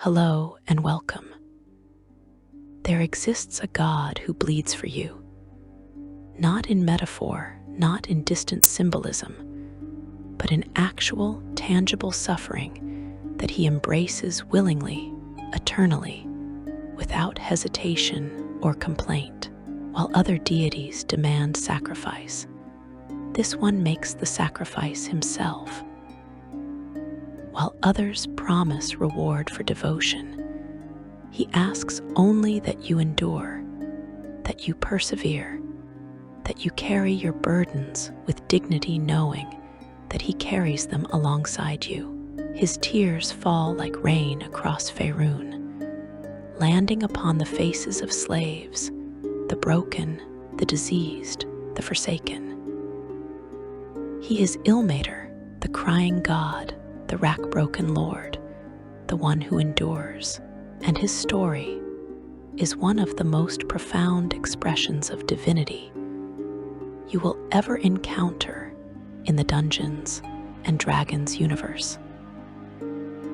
Hello and welcome. There exists a God who bleeds for you, not in metaphor, not in distant symbolism, but in actual, tangible suffering that he embraces willingly, eternally, without hesitation or complaint. While other deities demand sacrifice, this one makes the sacrifice himself. While others promise reward for devotion, he asks only that you endure, that you persevere, that you carry your burdens with dignity, knowing that he carries them alongside you. His tears fall like rain across Faerun, landing upon the faces of slaves, the broken, the diseased, the forsaken. He is Ilmater, the crying god, the rack-broken Lord, the one who endures, and his story is one of the most profound expressions of divinity you will ever encounter in the Dungeons and Dragons universe.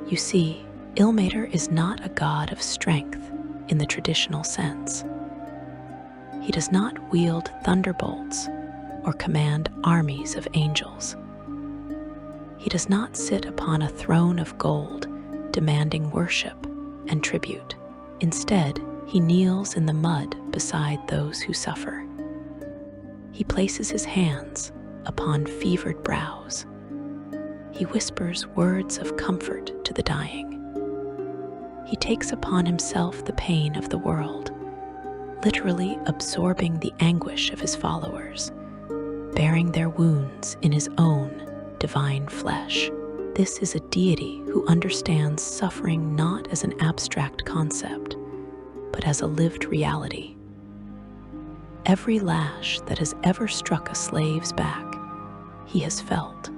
You see, Ilmater is not a god of strength in the traditional sense. He does not wield thunderbolts or command armies of angels. He does not sit upon a throne of gold, demanding worship and tribute. Instead, he kneels in the mud beside those who suffer. He places his hands upon fevered brows. He whispers words of comfort to the dying. He takes upon himself the pain of the world, literally absorbing the anguish of his followers, bearing their wounds in his own divine flesh. This is a deity who understands suffering not as an abstract concept, but as a lived reality. Every lash that has ever struck a slave's back, he has felt.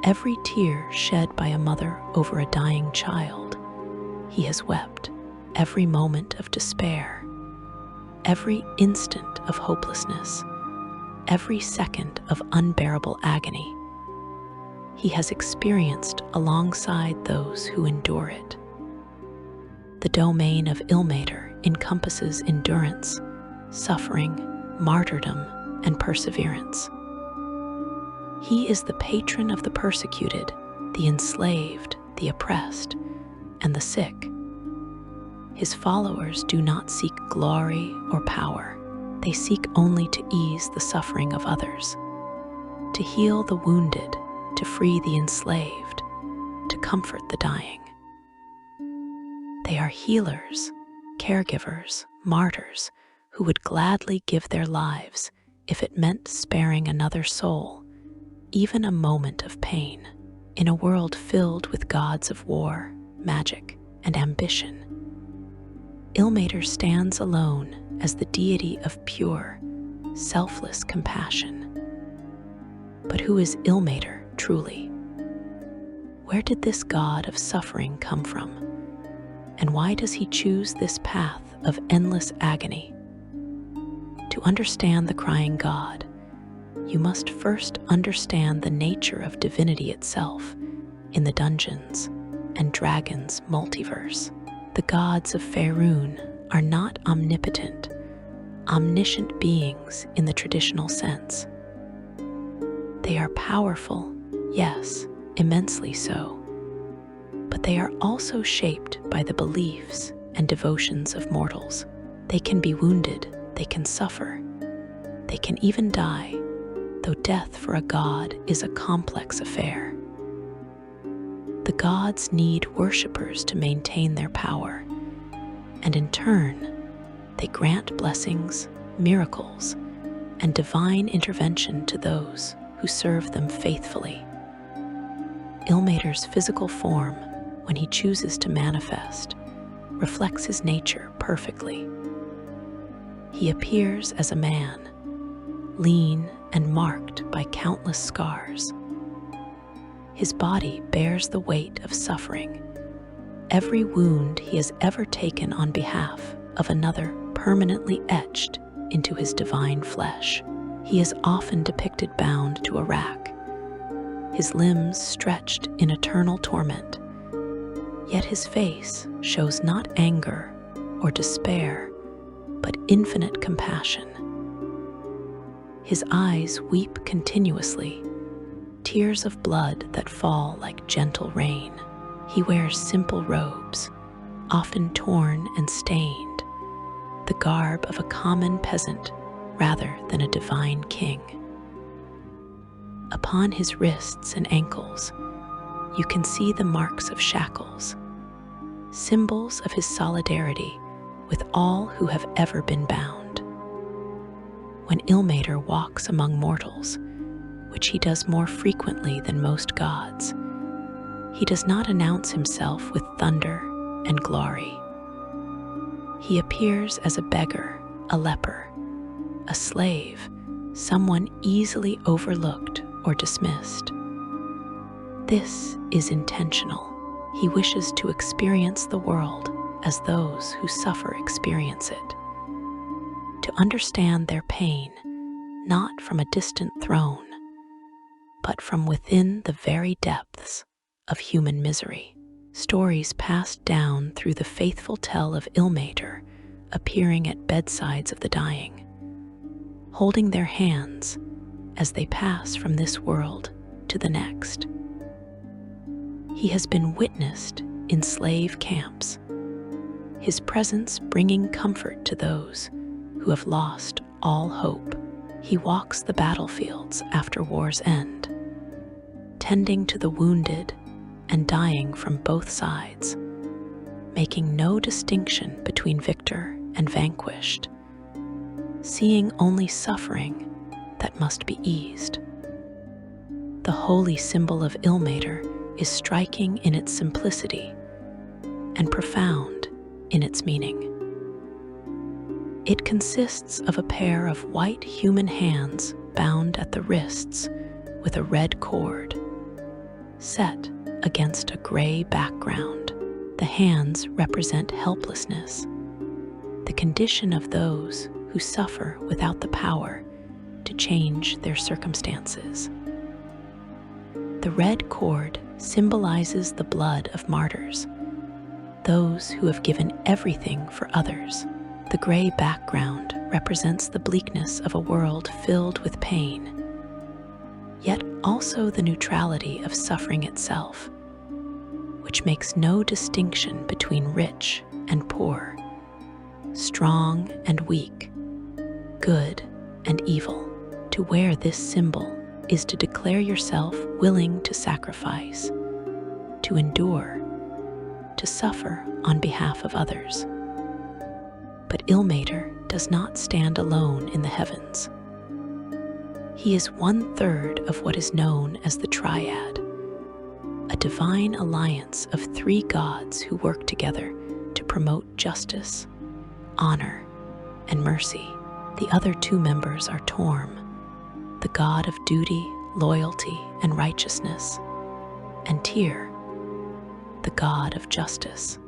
Every tear shed by a mother over a dying child, he has wept. Every moment of despair, every instant of hopelessness, every second of unbearable agony, he has experienced alongside those who endure it. The domain of Ilmater encompasses endurance, suffering, martyrdom, and perseverance. He is the patron of the persecuted, the enslaved, the oppressed, and the sick. His followers do not seek glory or power. They seek only to ease the suffering of others, to heal the wounded, to free the enslaved, to comfort the dying. They are healers, caregivers, martyrs who would gladly give their lives if it meant sparing another soul, even a moment of pain. In a world filled with gods of war, magic, and ambition, Ilmater stands alone as the deity of pure, selfless compassion. But who is Ilmater truly? Where did this god of suffering come from? And why does he choose this path of endless agony? To understand the crying god, you must first understand the nature of divinity itself in the Dungeons and Dragons multiverse. The gods of Faerun are not omnipotent, omniscient beings in the traditional sense. They are powerful, yes, immensely so, but they are also shaped by the beliefs and devotions of mortals. They can be wounded, they can suffer, they can even die, though death for a god is a complex affair. The gods need worshippers to maintain their power, and in turn, they grant blessings, miracles, and divine intervention to those who serve them faithfully. Ilmater's physical form, when he chooses to manifest, reflects his nature perfectly. He appears as a man, lean and marked by countless scars. His body bears the weight of suffering. Every wound he has ever taken on behalf of another permanently etched into his divine flesh. He is often depicted bound to a rack, his limbs stretched in eternal torment. Yet his face shows not anger or despair, but infinite compassion. His eyes weep continuously, tears of blood that fall like gentle rain. He wears simple robes, often torn and stained, the garb of a common peasant rather than a divine king. Upon his wrists and ankles, you can see the marks of shackles, symbols of his solidarity with all who have ever been bound. When Ilmater walks among mortals, which he does more frequently than most gods, he does not announce himself with thunder and glory. He appears as a beggar, a leper, a slave, someone easily overlooked or dismissed. This is intentional. He wishes to experience the world as those who suffer experience it, to understand their pain not from a distant throne, but from within the very depths of human misery. Stories passed down through the faithful tell of Ilmater appearing at bedsides of the dying, holding their hands as they pass from this world to the next. He has been witnessed in slave camps, his presence bringing comfort to those who have lost all hope. He walks the battlefields after war's end, tending to the wounded and dying from both sides, making no distinction between victor and vanquished, seeing only suffering that must be eased. The holy symbol of Ilmater is striking in its simplicity and profound in its meaning. It consists of a pair of white human hands bound at the wrists with a red cord, set against a gray background. The hands represent helplessness, the condition of those who suffer without the power to change their circumstances. The red cord symbolizes the blood of martyrs, those who have given everything for others. The gray background represents the bleakness of a world filled with pain, yet also the neutrality of suffering itself, which makes no distinction between rich and poor, strong and weak, good and evil. To wear this symbol is to declare yourself willing to sacrifice, to endure, to suffer on behalf of others. But Ilmater does not stand alone in the heavens. He is 1/3 of what is known as the Triad, a divine alliance of 3 gods who work together to promote justice, honor, and mercy. The other 2 members are Torm, the god of duty, loyalty, and righteousness, and Tyr, the god of justice.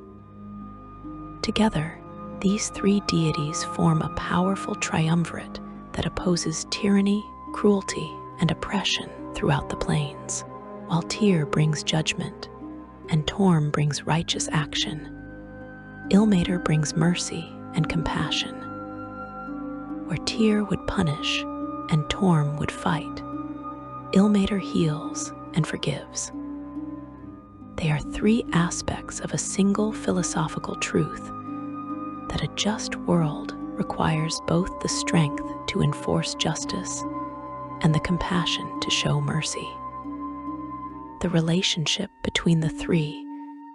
Together, these 3 deities form a powerful triumvirate that opposes tyranny, cruelty, and oppression throughout the plains. While Tyr brings judgment and Torm brings righteous action, Ilmater brings mercy and compassion. Where Tyr would punish and Torm would fight, Ilmater heals and forgives. They are 3 aspects of a single philosophical truth: that a just world requires both the strength to enforce justice and the compassion to show mercy. The relationship between the 3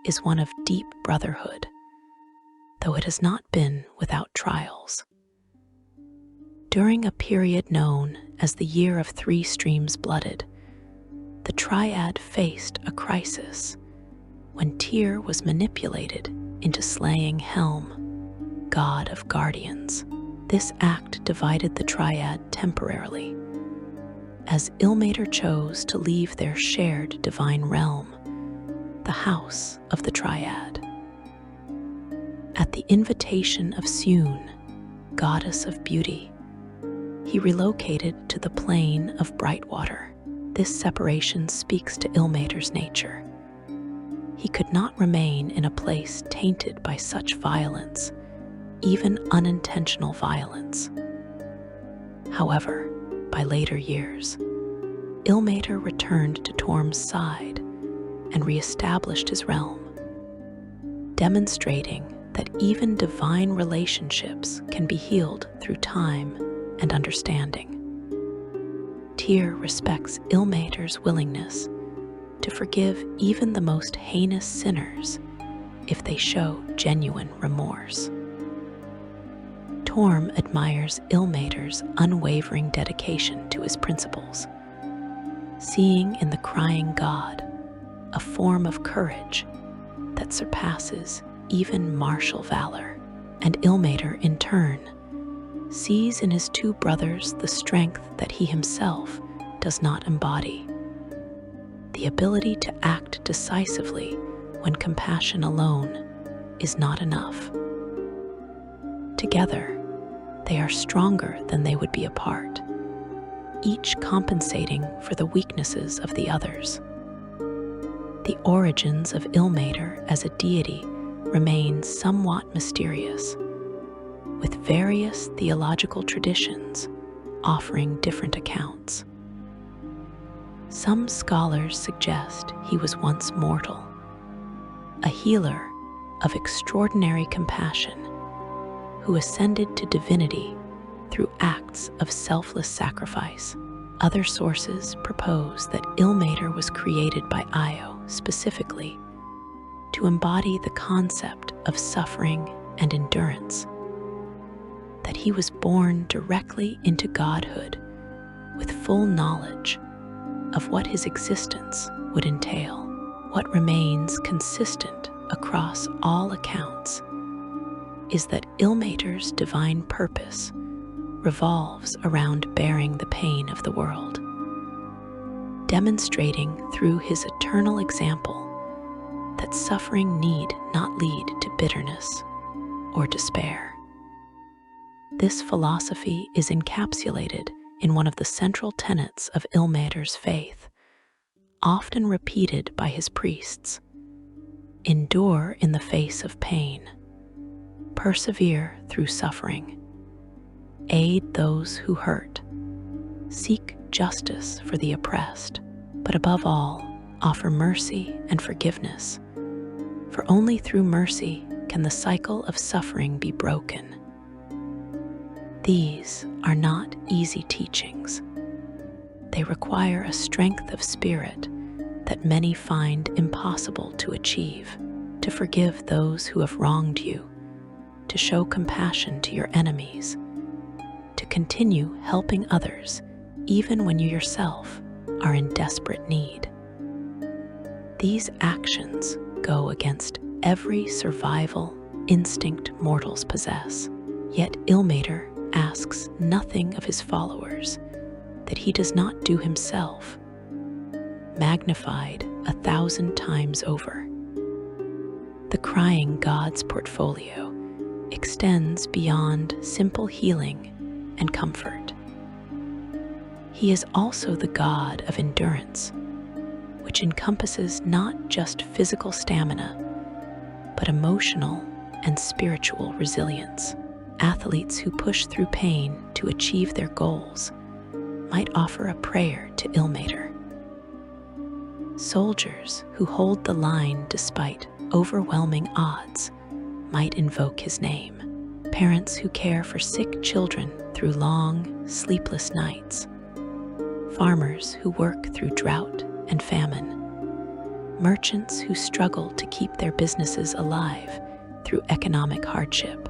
is one of deep brotherhood, though it has not been without trials. During a period known as the Year of 3 Streams Blooded, the Triad faced a crisis when Tyr was manipulated into slaying Helm, god of guardians. This act divided the Triad temporarily, as Ilmater chose to leave their shared divine realm, the House of the Triad. At the invitation of Sune, goddess of beauty, he relocated to the plane of Brightwater. This separation speaks to Ilmater's nature. He could not remain in a place tainted by such violence, even unintentional violence. However, by later years, Ilmater returned to Torm's side and re-established his realm, demonstrating that even divine relationships can be healed through time and understanding. Tyr respects Ilmater's willingness to forgive even the most heinous sinners if they show genuine remorse. Torm admires Ilmater's unwavering dedication to his principles, seeing in the crying god a form of courage that surpasses even martial valor. And Ilmater, in turn, sees in his two brothers the strength that he himself does not embody, the ability to act decisively when compassion alone is not enough. Together, they are stronger than they would be apart, each compensating for the weaknesses of the others. The origins of Ilmater as a deity remain somewhat mysterious, with various theological traditions offering different accounts. Some scholars suggest he was once mortal, a healer of extraordinary compassion who ascended to divinity through acts of selfless sacrifice. Other sources propose that Ilmater was created by Io specifically to embody the concept of suffering and endurance, that he was born directly into godhood with full knowledge of what his existence would entail. What remains consistent across all accounts is that Ilmater's divine purpose revolves around bearing the pain of the world, demonstrating through his eternal example that suffering need not lead to bitterness or despair. This philosophy is encapsulated in one of the central tenets of Ilmater's faith, often repeated by his priests: endure in the face of pain, persevere through suffering, aid those who hurt, seek justice for the oppressed, but above all, offer mercy and forgiveness, for only through mercy can the cycle of suffering be broken. These are not easy teachings. They require a strength of spirit that many find impossible to achieve: to forgive those who have wronged you, to show compassion to your enemies, to continue helping others even when you yourself are in desperate need. These actions go against every survival instinct mortals possess. Yet Ilmater asks nothing of his followers that he does not do himself, magnified 1,000 times over. The crying god's portfolio extends beyond simple healing and comfort. He is also the god of endurance, which encompasses not just physical stamina, but emotional and spiritual resilience. Athletes who push through pain to achieve their goals might offer a prayer to Ilmater. Soldiers who hold the line despite overwhelming odds might invoke his name. Parents who care for sick children through long, sleepless nights. Farmers who work through drought and famine. Merchants who struggle to keep their businesses alive through economic hardship.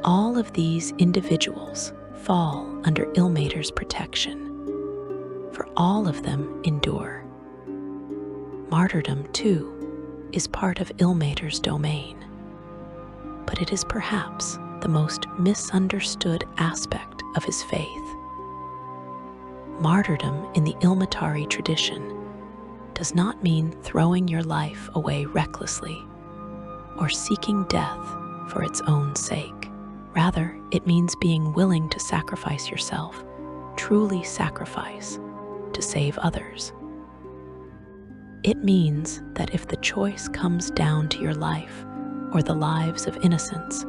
All of these individuals fall under Ilmater's protection, for all of them endure. Martyrdom, too, is part of Ilmater's domain, but it is perhaps the most misunderstood aspect of his faith. Martyrdom in the Ilmatari tradition does not mean throwing your life away recklessly or seeking death for its own sake. Rather, it means being willing to sacrifice yourself, truly sacrifice, to save others. It means that if the choice comes down to your life or the lives of innocents,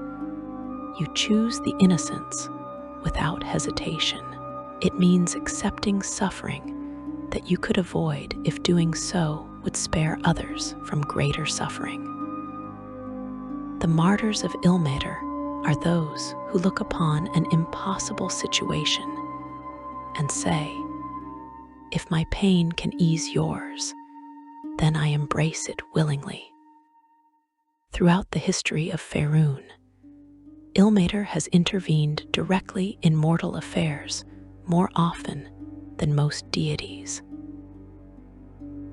you choose the innocence without hesitation. It means accepting suffering that you could avoid if doing so would spare others from greater suffering. The martyrs of Ilmater are those who look upon an impossible situation and say, "If my pain can ease yours, then I embrace it willingly." Throughout the history of Faerun, Ilmater has intervened directly in mortal affairs more often than most deities.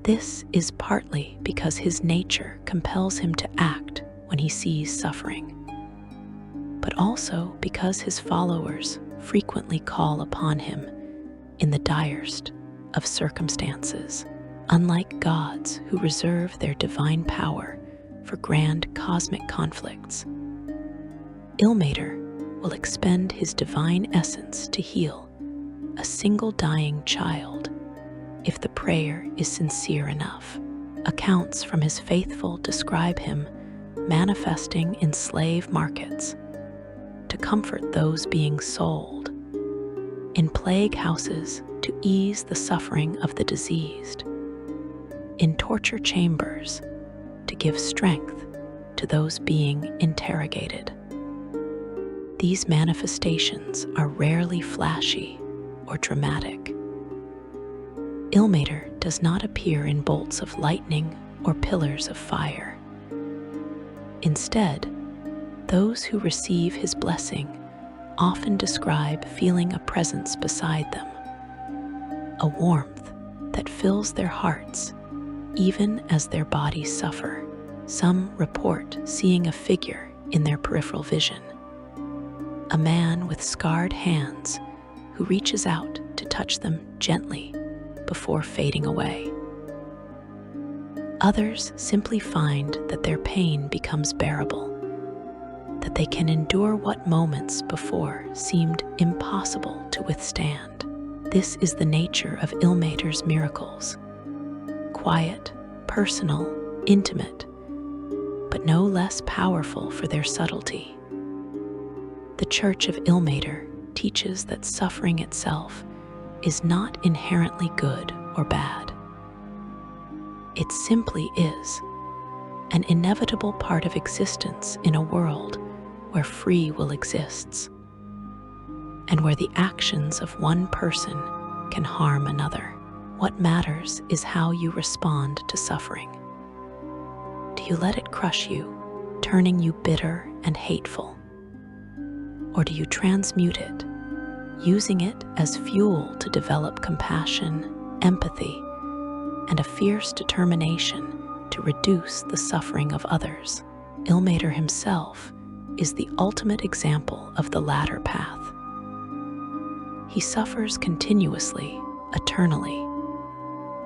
This is partly because his nature compels him to act when he sees suffering, but also because his followers frequently call upon him in the direst of circumstances. Unlike gods who reserve their divine power for grand cosmic conflicts, Ilmater will expend his divine essence to heal a single dying child if the prayer is sincere enough. Accounts from his faithful describe him manifesting in slave markets to comfort those being sold, in plague houses to ease the suffering of the diseased, in torture chambers to give strength to those being interrogated. These manifestations are rarely flashy or dramatic. Ilmater does not appear in bolts of lightning or pillars of fire. Instead, those who receive his blessing often describe feeling a presence beside them, a warmth that fills their hearts even as their bodies suffer. Some report seeing a figure in their peripheral vision, a man with scarred hands who reaches out to touch them gently before fading away. Others simply find that their pain becomes bearable, that they can endure what moments before seemed impossible to withstand. This is the nature of Ilmater's miracles: quiet, personal, intimate, but no less powerful for their subtlety. The Church of Ilmater teaches that suffering itself is not inherently good or bad. It simply is an inevitable part of existence in a world where free will exists, and where the actions of one person can harm another. What matters is how you respond to suffering. Do you let it crush you, turning you bitter and hateful? Or do you transmute it, using it as fuel to develop compassion, empathy, and a fierce determination to reduce the suffering of others? Ilmater himself is the ultimate example of the latter path. He suffers continuously, eternally,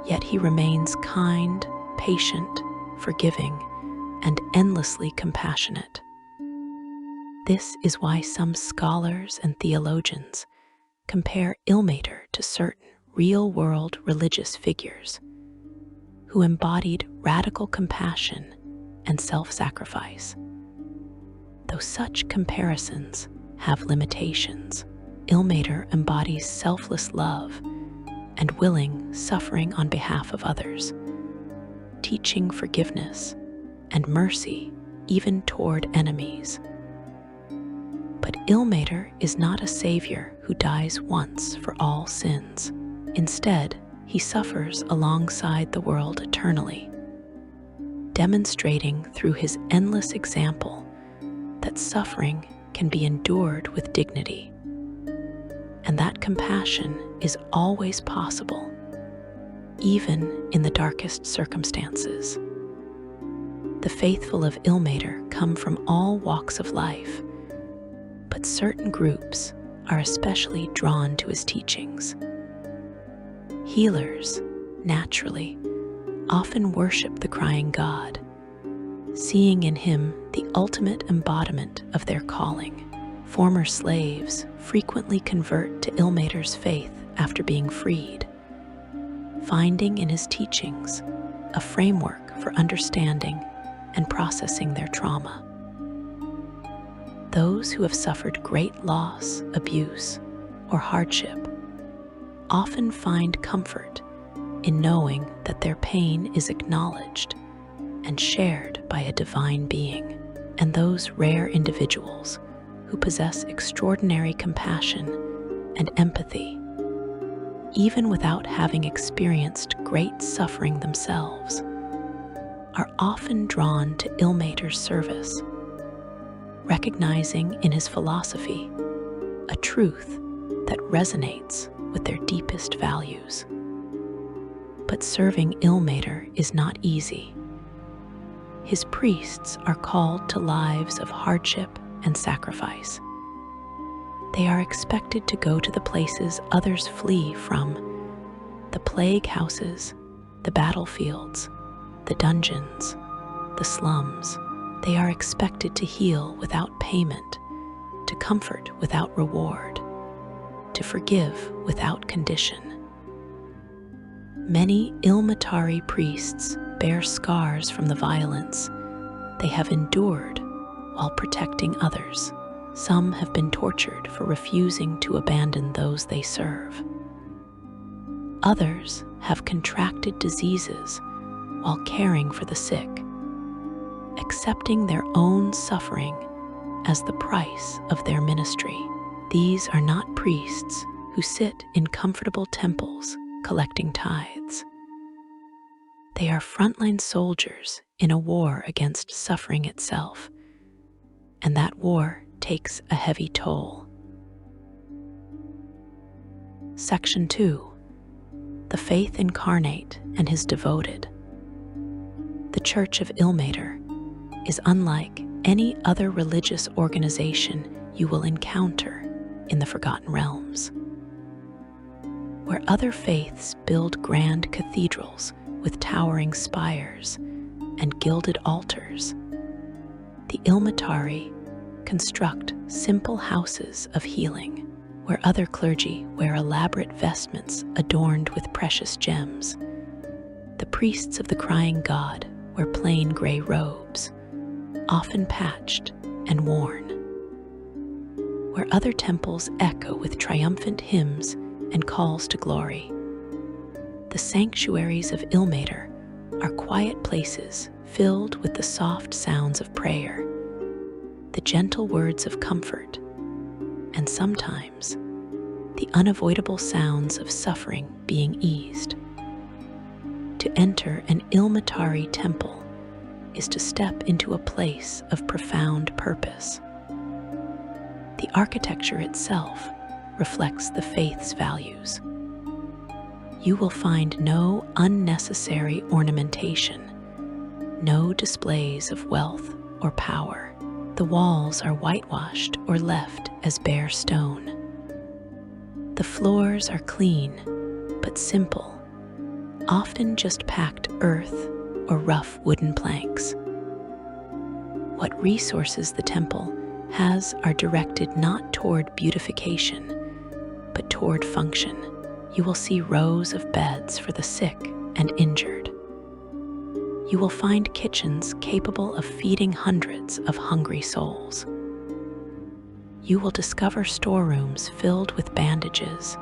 yet he remains kind, patient, forgiving, and endlessly compassionate. This is why some scholars and theologians compare Ilmater to certain real-world religious figures who embodied radical compassion and self-sacrifice. Though such comparisons have limitations, Ilmater embodies selfless love and willing suffering on behalf of others, teaching forgiveness and mercy even toward enemies. But Ilmater is not a savior who dies once for all sins. Instead, he suffers alongside the world eternally, demonstrating through his endless example that suffering can be endured with dignity, and that compassion is always possible, even in the darkest circumstances. The faithful of Ilmater come from all walks of life, but certain groups are especially drawn to his teachings. Healers, naturally, often worship the crying God, seeing in him the ultimate embodiment of their calling. Former slaves frequently convert to Ilmater's faith after being freed, finding in his teachings a framework for understanding and processing their trauma. Those who have suffered great loss, abuse, or hardship often find comfort in knowing that their pain is acknowledged and shared by a divine being. And those rare individuals who possess extraordinary compassion and empathy, even without having experienced great suffering themselves, are often drawn to Ilmater's service, recognizing in his philosophy a truth that resonates with their deepest values. But serving Ilmater is not easy. His priests are called to lives of hardship and sacrifice. They are expected to go to the places others flee from: the plague houses, the battlefields, the dungeons, the slums. They are expected to heal without payment, to comfort without reward, to forgive without condition. Many Ilmatari priests bear scars from the violence they have endured while protecting others. Some have been tortured for refusing to abandon those they serve. Others have contracted diseases while caring for the sick, accepting their own suffering as the price of their ministry. These are not priests who sit in comfortable temples collecting tithes. They are frontline soldiers in a war against suffering itself, and that war takes a heavy toll. Section 2. The Faith Incarnate and His Devoted. The Church of Ilmater is unlike any other religious organization you will encounter in the Forgotten Realms. Where other faiths build grand cathedrals with towering spires and gilded altars, the Ilmatari construct simple houses of healing, where other clergy wear elaborate vestments adorned with precious gems. The priests of the Crying God wear plain gray robes, often patched and worn. Where other temples echo with triumphant hymns and calls to glory, the sanctuaries of Ilmater are quiet places filled with the soft sounds of prayer, the gentle words of comfort, and sometimes the unavoidable sounds of suffering being eased. To enter an Ilmatari temple is to step into a place of profound purpose. The architecture itself reflects the faith's values. You will find no unnecessary ornamentation, no displays of wealth or power. The walls are whitewashed or left as bare stone. The floors are clean but simple, often just packed earth or rough wooden planks. What resources the temple has are directed not toward beautification, but toward function. You will see rows of beds for the sick and injured. You will find kitchens capable of feeding hundreds of hungry souls. You will discover storerooms filled with bandages,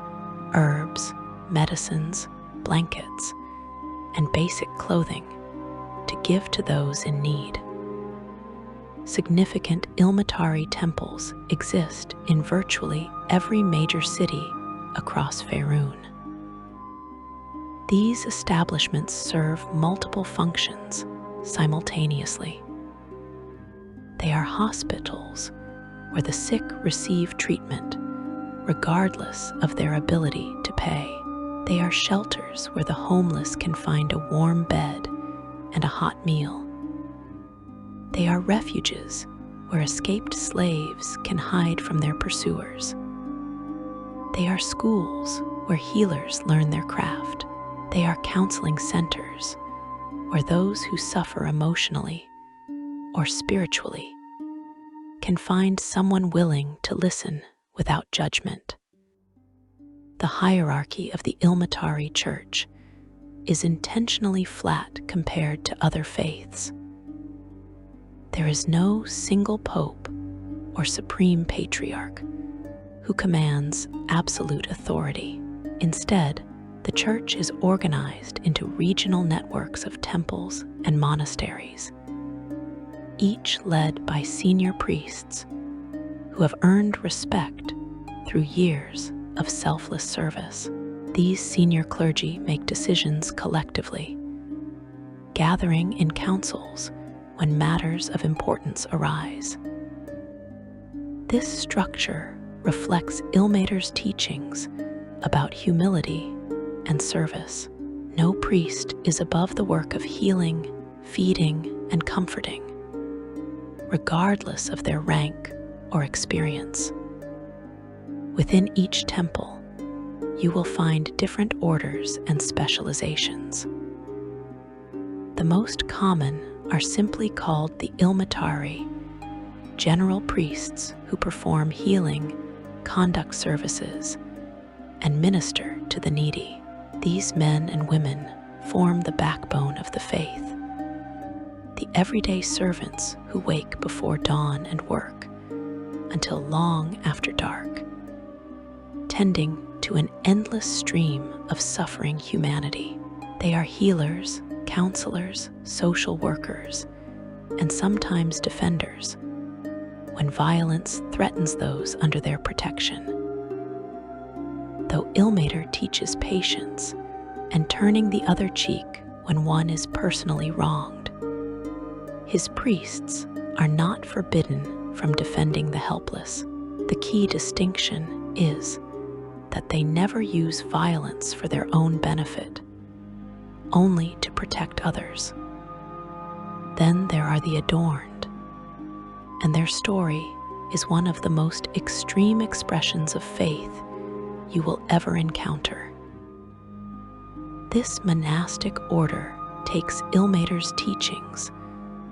herbs, medicines, blankets, and basic clothing to give to those in need. Significant Ilmatari temples exist in virtually every major city across Faerun. These establishments serve multiple functions simultaneously. They are hospitals where the sick receive treatment regardless of their ability to pay. They are shelters where the homeless can find a warm bed and a hot meal. They are refuges where escaped slaves can hide from their pursuers. They are schools where healers learn their craft. They are counseling centers where those who suffer emotionally or spiritually can find someone willing to listen without judgment. The hierarchy of the Ilmatari Church is intentionally flat compared to other faiths. There is no single pope or supreme patriarch who commands absolute authority. Instead, the Church is organized into regional networks of temples and monasteries, each led by senior priests who have earned respect through years of selfless service. These senior clergy make decisions collectively, gathering in councils when matters of importance arise. This structure reflects Ilmater's teachings about humility and service. No priest is above the work of healing, feeding, and comforting, regardless of their rank or experience. Within each temple, you will find different orders and specializations. The most common are simply called the Ilmatari, general priests who perform healing, conduct services, and minister to the needy. These men and women form the backbone of the faith, the everyday servants who wake before dawn and work until long after dark, tending to an endless stream of suffering humanity. They are healers, counselors, social workers, and sometimes defenders when violence threatens those under their protection. Though Ilmater teaches patience and turning the other cheek when one is personally wronged, his priests are not forbidden from defending the helpless. The key distinction is that they never use violence for their own benefit, only to protect others. Then there are the adorned, and their story is one of the most extreme expressions of faith you will ever encounter. This monastic order takes Ilmater's teachings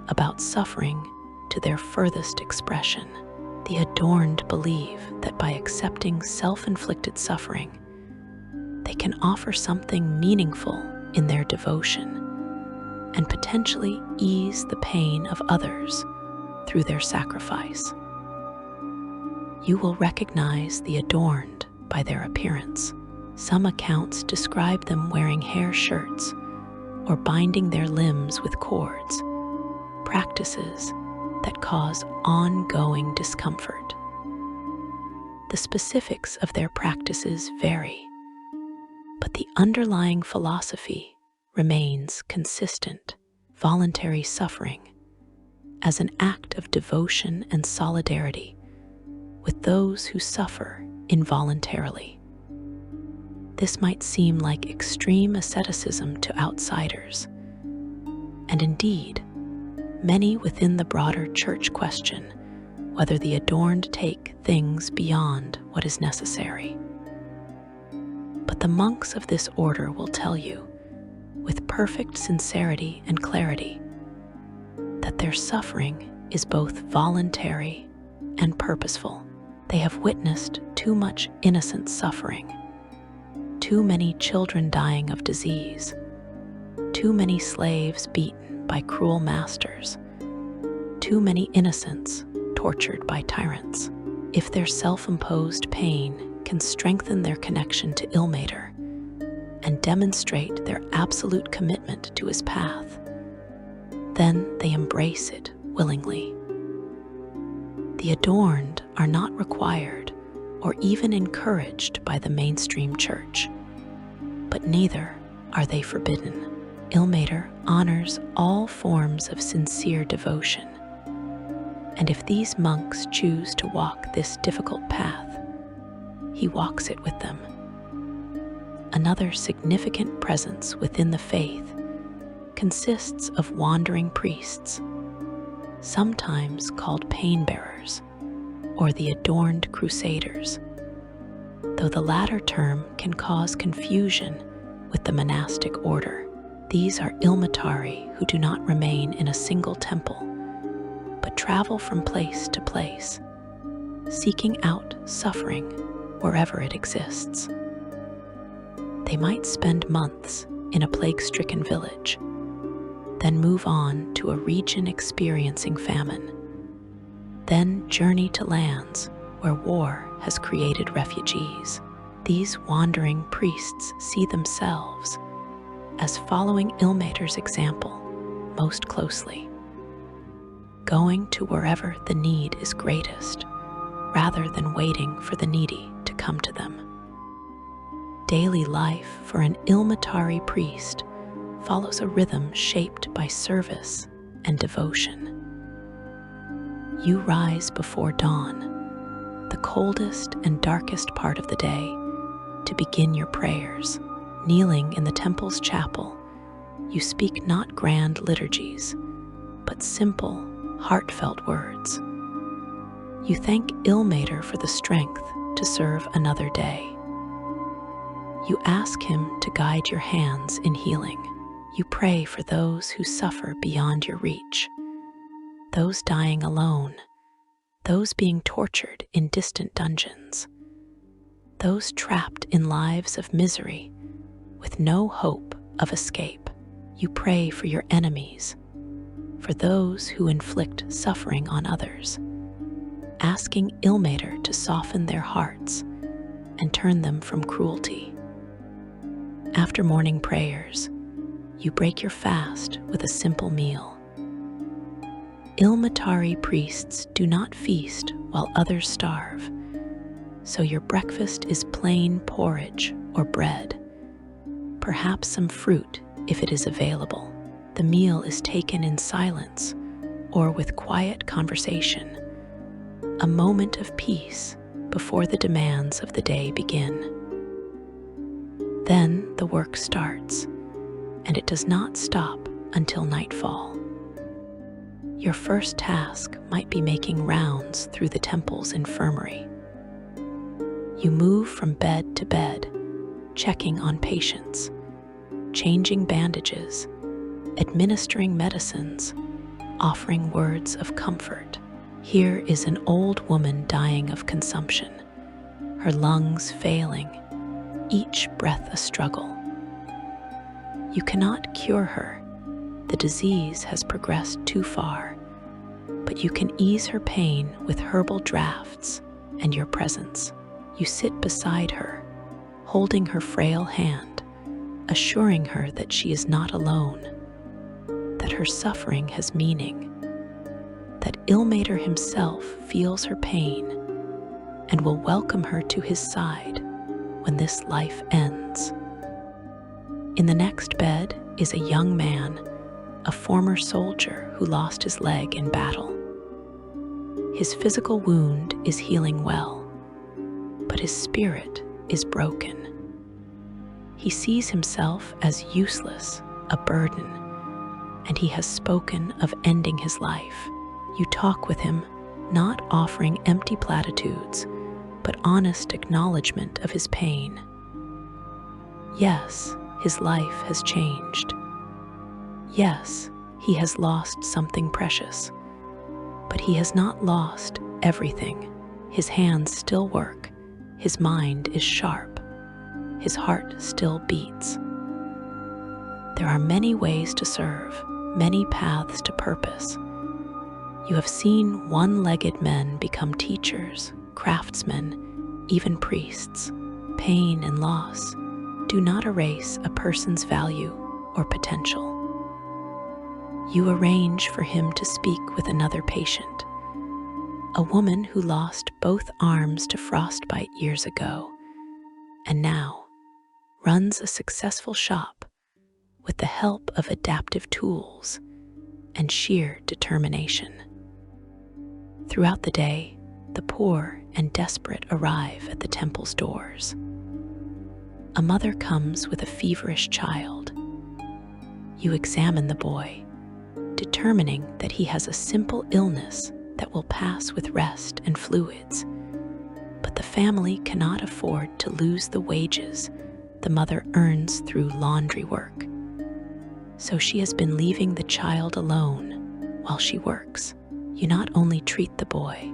about suffering to their furthest expression. The adorned believe that by accepting self-inflicted suffering, they can offer something meaningful in their devotion and potentially ease the pain of others through their sacrifice. You will recognize the adorned by their appearance. Some accounts describe them wearing hair shirts or binding their limbs with cords, practices that cause ongoing discomfort. The specifics of their practices vary, but the underlying philosophy remains consistent: voluntary suffering as an act of devotion and solidarity with those who suffer involuntarily. This might seem like extreme asceticism to outsiders, and indeed, many within the broader church question whether the adorned take things beyond what is necessary. But the monks of this order will tell you, with perfect sincerity and clarity, that their suffering is both voluntary and purposeful. They have witnessed too much innocent suffering, too many children dying of disease, too many slaves beaten by cruel masters, too many innocents tortured by tyrants. If their self-imposed pain can strengthen their connection to Ilmater and demonstrate their absolute commitment to his path, then they embrace it willingly. The adorned are not required or even encouraged by the mainstream church, but neither are they forbidden. Ilmater honors all forms of sincere devotion, and if these monks choose to walk this difficult path, he walks it with them. Another significant presence within the faith consists of wandering priests, sometimes called pain-bearers, or the adorned crusaders, though the latter term can cause confusion with the monastic order. These are Ilmatari who do not remain in a single temple, but travel from place to place, seeking out suffering wherever it exists. They might spend months in a plague-stricken village, then move on to a region experiencing famine, then journey to lands where war has created refugees. These wandering priests see themselves as following Ilmater's example most closely, going to wherever the need is greatest, rather than waiting for the needy to come to them. Daily life for an Ilmatari priest follows a rhythm shaped by service and devotion. You rise before dawn, the coldest and darkest part of the day, to begin your prayers. Kneeling in the temple's chapel, you speak not grand liturgies, but simple, heartfelt words. You thank Ilmater for the strength to serve another day. You ask him to guide your hands in healing. You pray for those who suffer beyond your reach, those dying alone, those being tortured in distant dungeons, those trapped in lives of misery with no hope of escape. You pray for your enemies, for those who inflict suffering on others, asking Ilmater to soften their hearts and turn them from cruelty. After morning prayers, you break your fast with a simple meal. Ilmatari priests do not feast while others starve, so your breakfast is plain porridge or bread, perhaps some fruit if it is available. The meal is taken in silence or with quiet conversation, a moment of peace before the demands of the day begin. Then the work starts, and it does not stop until nightfall. Your first task might be making rounds through the temple's infirmary. You move from bed to bed, checking on patients, changing bandages, administering medicines, offering words of comfort. Here is an old woman dying of consumption, her lungs failing, each breath a struggle. You cannot cure her. The disease has progressed too far, but you can ease her pain with herbal drafts and your presence. You sit beside her, holding her frail hand, assuring her that she is not alone, that her suffering has meaning, that Ilmater himself feels her pain and will welcome her to his side when this life ends. In the next bed is a young man, a former soldier who lost his leg in battle. His physical wound is healing well, but his spirit is broken. He sees himself as useless, a burden, and he has spoken of ending his life. You talk with him, not offering empty platitudes, but honest acknowledgement of his pain. Yes, his life has changed. Yes, he has lost something precious, but he has not lost everything. His hands still work, his mind is sharp, his heart still beats. There are many ways to serve, many paths to purpose. You have seen one-legged men become teachers, craftsmen, even priests. Pain and loss do not erase a person's value or potential. You arrange for him to speak with another patient, a woman who lost both arms to frostbite years ago and now runs a successful shop with the help of adaptive tools and sheer determination. Throughout the day, the poor and desperate arrive at the temple's doors. A mother comes with a feverish child. You examine the boy, determining that he has a simple illness that will pass with rest and fluids. But the family cannot afford to lose the wages the mother earns through laundry work. So she has been leaving the child alone while she works. You not only treat the boy,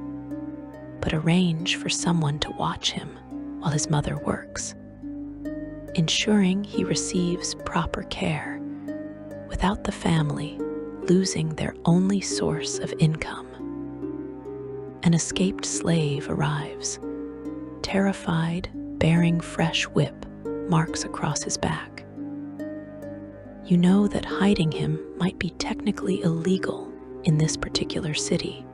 but arrange for someone to watch him while his mother works. ensuring he receives proper care without the family losing their only source of income. An escaped slave arrives, terrified, bearing fresh whip marks across his back. You know that hiding him might be technically illegal in this particular city,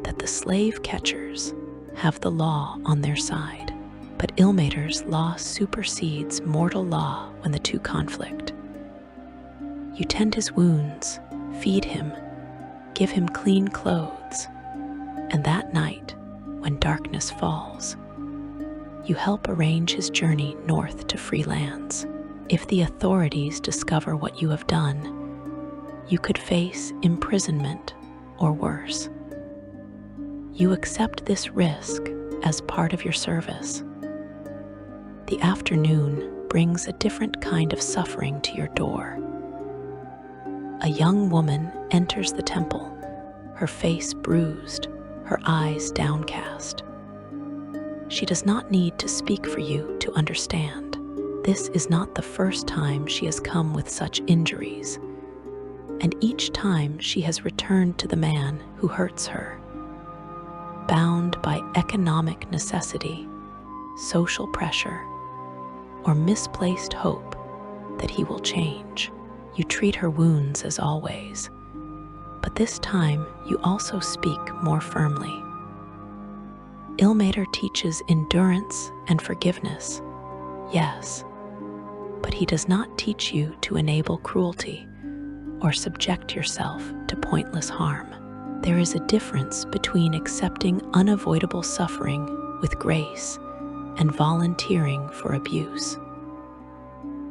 that the slave catchers have the law on their side, but Ilmater's law supersedes mortal law when the two conflict. You tend his wounds, feed him, give him clean clothes, and that night, when darkness falls, you help arrange his journey north to free lands. If the authorities discover what you have done, you could face imprisonment or worse. You accept this risk as part of your service. The afternoon brings a different kind of suffering to your door. A young woman enters the temple, her face bruised, her eyes downcast. She does not need to speak for you to understand. This is not the first time she has come with such injuries, and each time she has returned to the man who hurts her. Bound by economic necessity, social pressure, or misplaced hope that he will change, you treat her wounds as always, but this time you also speak more firmly. Ilmater teaches endurance and forgiveness, yes, but he does not teach you to enable cruelty or subject yourself to pointless harm. There is a difference between accepting unavoidable suffering with grace and volunteering for abuse.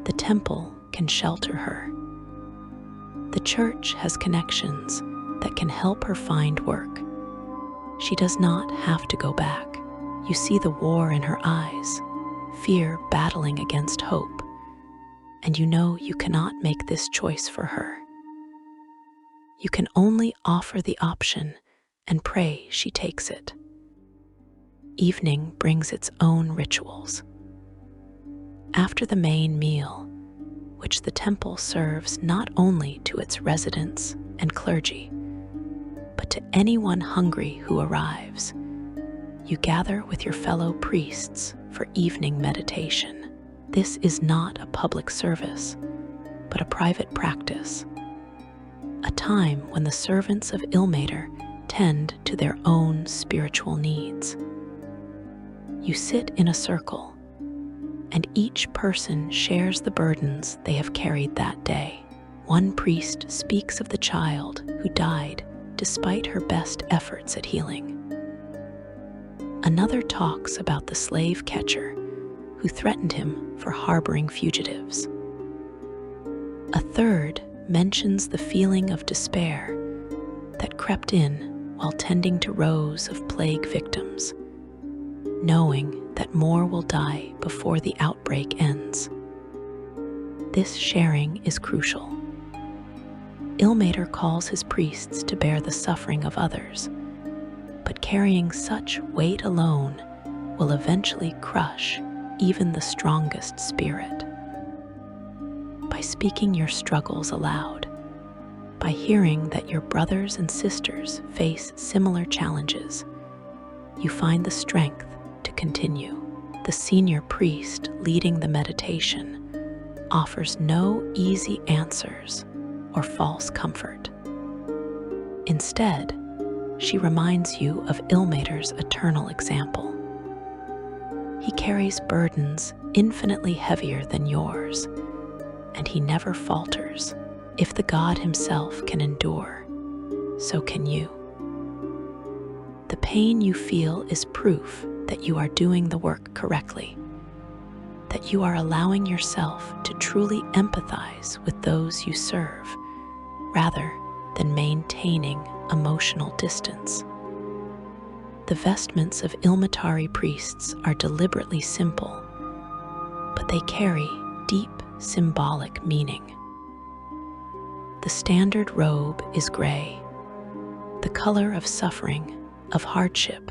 The temple can shelter her. The church has connections that can help her find work. She does not have to go back. You see the war in her eyes, fear battling against hope, and you know you cannot make this choice for her. You can only offer the option and pray she takes it. Evening brings its own rituals. After the main meal, which the temple serves not only to its residents and clergy, but to anyone hungry who arrives, you gather with your fellow priests for evening meditation. This is not a public service, but a private practice, a time when the servants of Ilmater tend to their own spiritual needs. You sit in a circle, and each person shares the burdens they have carried that day. One priest speaks of the child who died despite her best efforts at healing. Another talks about the slave catcher who threatened him for harboring fugitives. A third mentions the feeling of despair that crept in while tending to rows of plague victims, knowing that more will die before the outbreak ends. This sharing is crucial. Ilmater calls his priests to bear the suffering of others, but carrying such weight alone will eventually crush even the strongest spirit. By speaking your struggles aloud, by hearing that your brothers and sisters face similar challenges, you find the strength to continue. The senior priest leading the meditation offers no easy answers or false comfort. Instead, she reminds you of Ilmater's eternal example. He carries burdens infinitely heavier than yours, and he never falters. If the God himself can endure, so can you. The pain you feel is proof that you are doing the work correctly, that you are allowing yourself to truly empathize with those you serve, rather than maintaining emotional distance. The vestments of Ilmatari priests are deliberately simple, but they carry deep symbolic meaning. The standard robe is gray, the color of suffering, of hardship,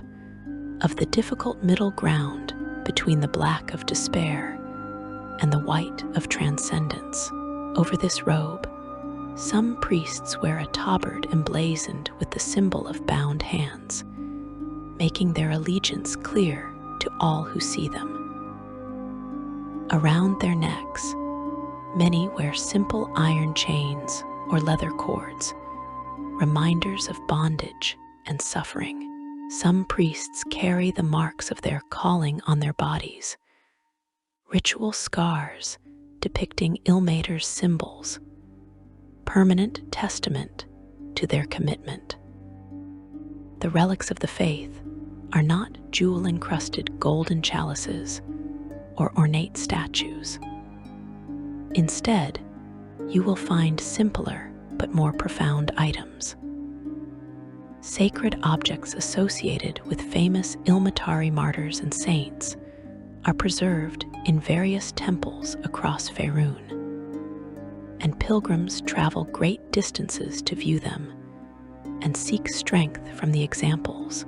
of the difficult middle ground between the black of despair and the white of transcendence. Over this robe, some priests wear a tabard emblazoned with the symbol of bound hands, making their allegiance clear to all who see them. Around their necks, many wear simple iron chains or leather cords, reminders of bondage and suffering. Some priests carry the marks of their calling on their bodies, ritual scars depicting Ilmater's symbols, permanent testament to their commitment. The relics of the faith are not jewel-encrusted golden chalices or ornate statues. Instead, you will find simpler but more profound items. Sacred objects associated with famous Ilmatari martyrs and saints are preserved in various temples across Faerun, and pilgrims travel great distances to view them and seek strength from the examples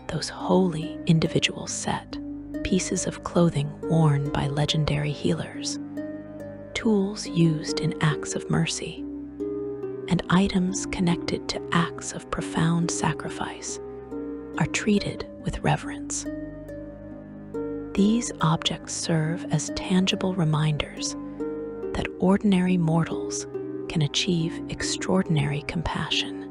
those holy individuals set. Pieces of clothing worn by legendary healers, tools used in acts of mercy, and items connected to acts of profound sacrifice are treated with reverence. These objects serve as tangible reminders that ordinary mortals can achieve extraordinary compassion.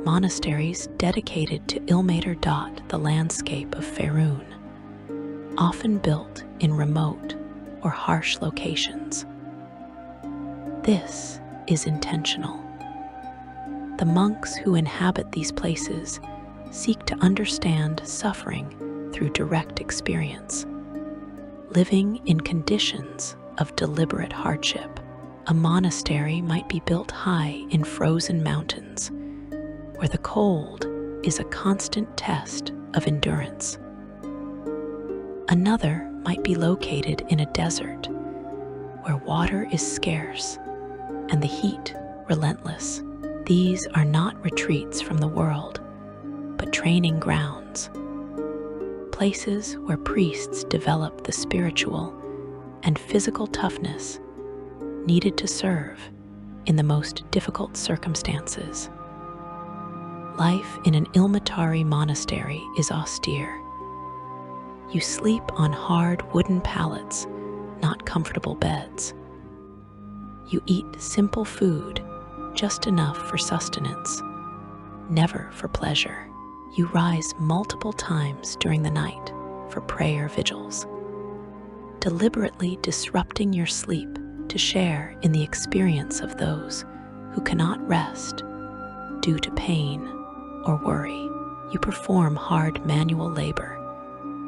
Monasteries dedicated to Ilmater dot the landscape of Faerun, often built in remote or harsh locations. This is intentional. The monks who inhabit these places seek to understand suffering through direct experience. Living in conditions of deliberate hardship, a monastery might be built high in frozen mountains, where the cold is a constant test of endurance. Another might be located in a desert, where water is scarce and the heat relentless. These are not retreats from the world, but training grounds, places where priests develop the spiritual and physical toughness needed to serve in the most difficult circumstances. Life in an Ilmatari monastery is austere. You sleep on hard wooden pallets, not comfortable beds. You eat simple food, just enough for sustenance, never for pleasure. You rise multiple times during the night for prayer vigils, deliberately disrupting your sleep to share in the experience of those who cannot rest due to pain or worry. You perform hard manual labor,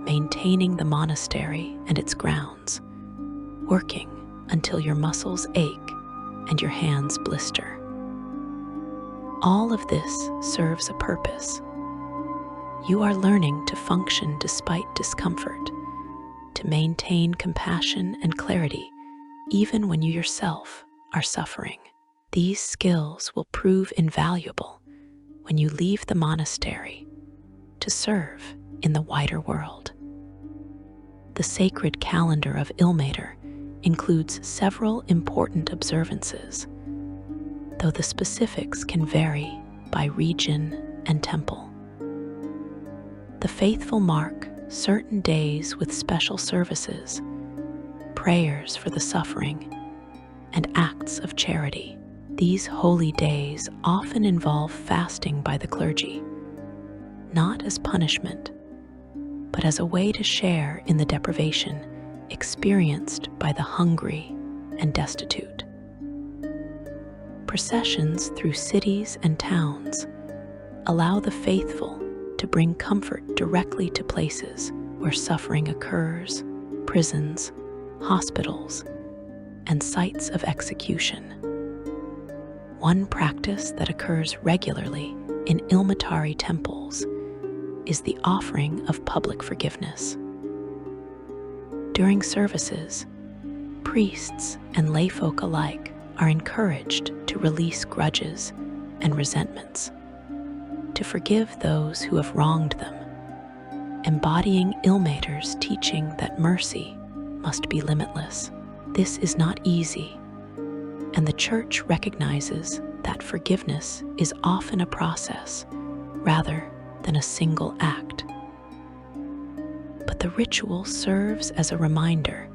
maintaining the monastery and its grounds, working until your muscles ache and your hands blister. All of this serves a purpose. You are learning to function despite discomfort, to maintain compassion and clarity even when you yourself are suffering. These skills will prove invaluable when you leave the monastery to serve in the wider world. The sacred calendar of Ilmater includes several important observances, though the specifics can vary by region and temple. The faithful mark certain days with special services, prayers for the suffering, and acts of charity. These holy days often involve fasting by the clergy, not as punishment, but as a way to share in the deprivation experienced by the hungry and destitute. Processions through cities and towns allow the faithful to bring comfort directly to places where suffering occurs, prisons, hospitals, and sites of execution. One practice that occurs regularly in Ilmatari temples is the offering of public forgiveness. During services, priests and layfolk alike are encouraged to release grudges and resentments, to forgive those who have wronged them, embodying Ilmater's teaching that mercy must be limitless. This is not easy, and the Church recognizes that forgiveness is often a process rather than a single act. But the ritual serves as a reminder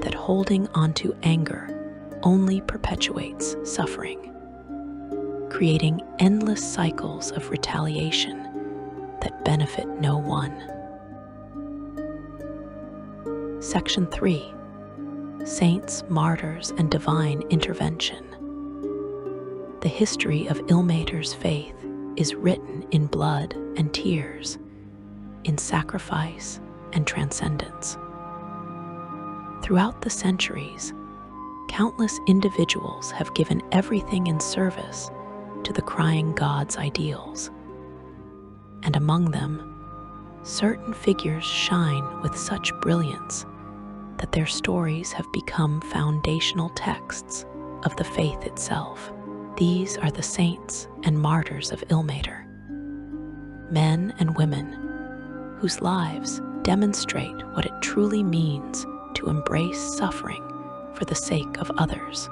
that holding onto anger only perpetuates suffering, creating endless cycles of retaliation that benefit no one. Section 3. Saints, Martyrs, and Divine Intervention. The history of Ilmater's faith is written in blood and tears, in sacrifice and transcendence. Throughout the centuries, countless individuals have given everything in service to the crying God's ideals. And among them, certain figures shine with such brilliance that their stories have become foundational texts of the faith itself. These are the saints and martyrs of Ilmater, men and women whose lives demonstrate what it truly means to embrace suffering for the sake of others.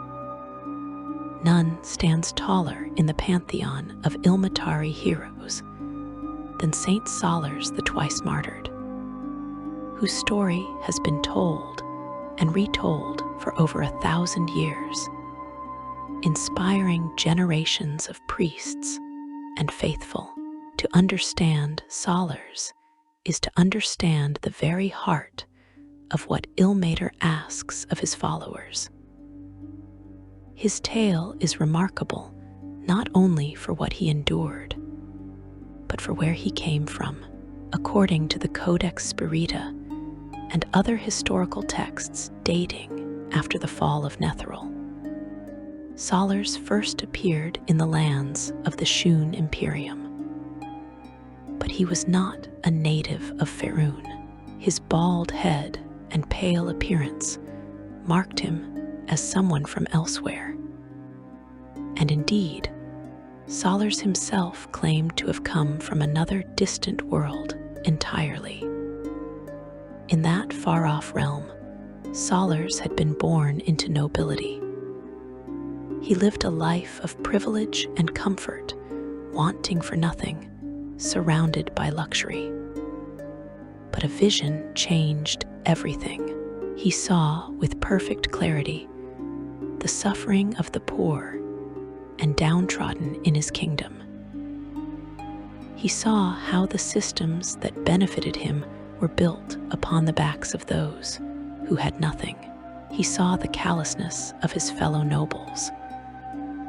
None stands taller in the pantheon of Ilmatari heroes than Saint Salers the twice martyred, whose story has been told and retold for over 1,000 years, inspiring generations of priests and faithful. To understand Salers is to understand the very heart of what Ilmater asks of his followers. His tale is remarkable not only for what he endured, but for where he came from. According to the Codex Spirita and other historical texts dating after the fall of Netheril, Salers first appeared in the lands of the Shun Imperium. But he was not a native of Faerun. His bald head and pale appearance marked him as someone from elsewhere. And indeed, Salers himself claimed to have come from another distant world entirely. In that far-off realm, Salers had been born into nobility. He lived a life of privilege and comfort, wanting for nothing, surrounded by luxury. But a vision changed everything. He saw with perfect clarity the suffering of the poor and downtrodden in his kingdom. He saw how the systems that benefited him were built upon the backs of those who had nothing. He saw the callousness of his fellow nobles,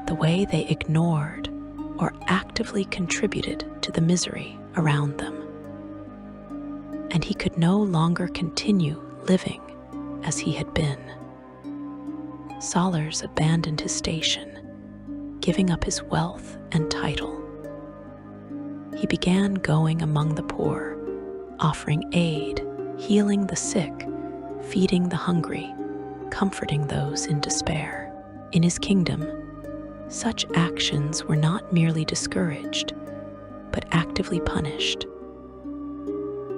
the way they ignored or actively contributed to the misery around them. And he could no longer continue living as he had been. Salers abandoned his station, giving up his wealth and title. He began going among the poor, offering aid, healing the sick, feeding the hungry, comforting those in despair. In his kingdom, such actions were not merely discouraged, but actively punished.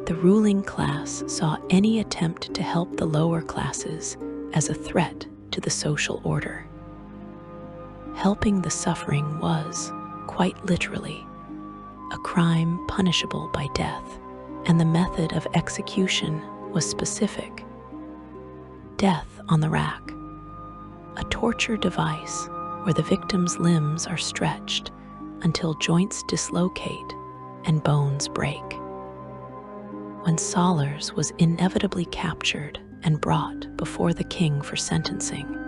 The ruling class saw any attempt to help the lower classes as a threat to the social order. Helping the suffering was, quite literally, a crime punishable by death, and the method of execution was specific. Death on the rack, a torture device where the victim's limbs are stretched until joints dislocate and bones break. When Salers was inevitably captured and brought before the king for sentencing,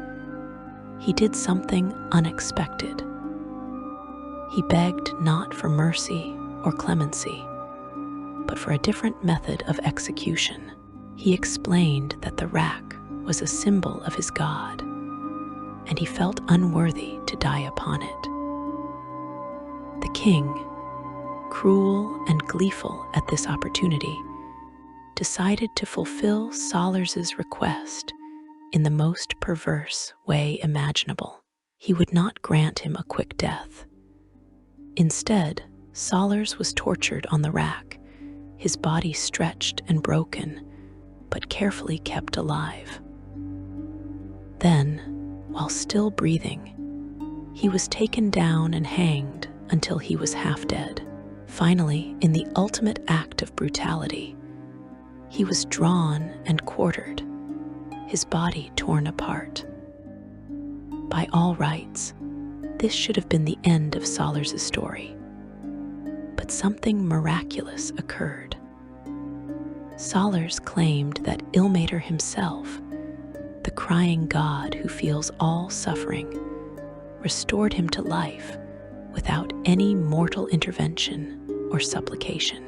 he did something unexpected. He begged not for mercy or clemency, but for a different method of execution. He explained that the rack was a symbol of his god, and he felt unworthy to die upon it. The king, cruel and gleeful at this opportunity, decided to fulfill Salers's request in the most perverse way imaginable. He would not grant him a quick death. Instead, Salers was tortured on the rack, his body stretched and broken, but carefully kept alive. Then, while still breathing, he was taken down and hanged until he was half dead. Finally, in the ultimate act of brutality, he was drawn and quartered, his body torn apart. By all rights, this should have been the end of Solars' story. But something miraculous occurred. Solars claimed that Ilmater himself, the crying god who feels all suffering, restored him to life without any mortal intervention or supplication.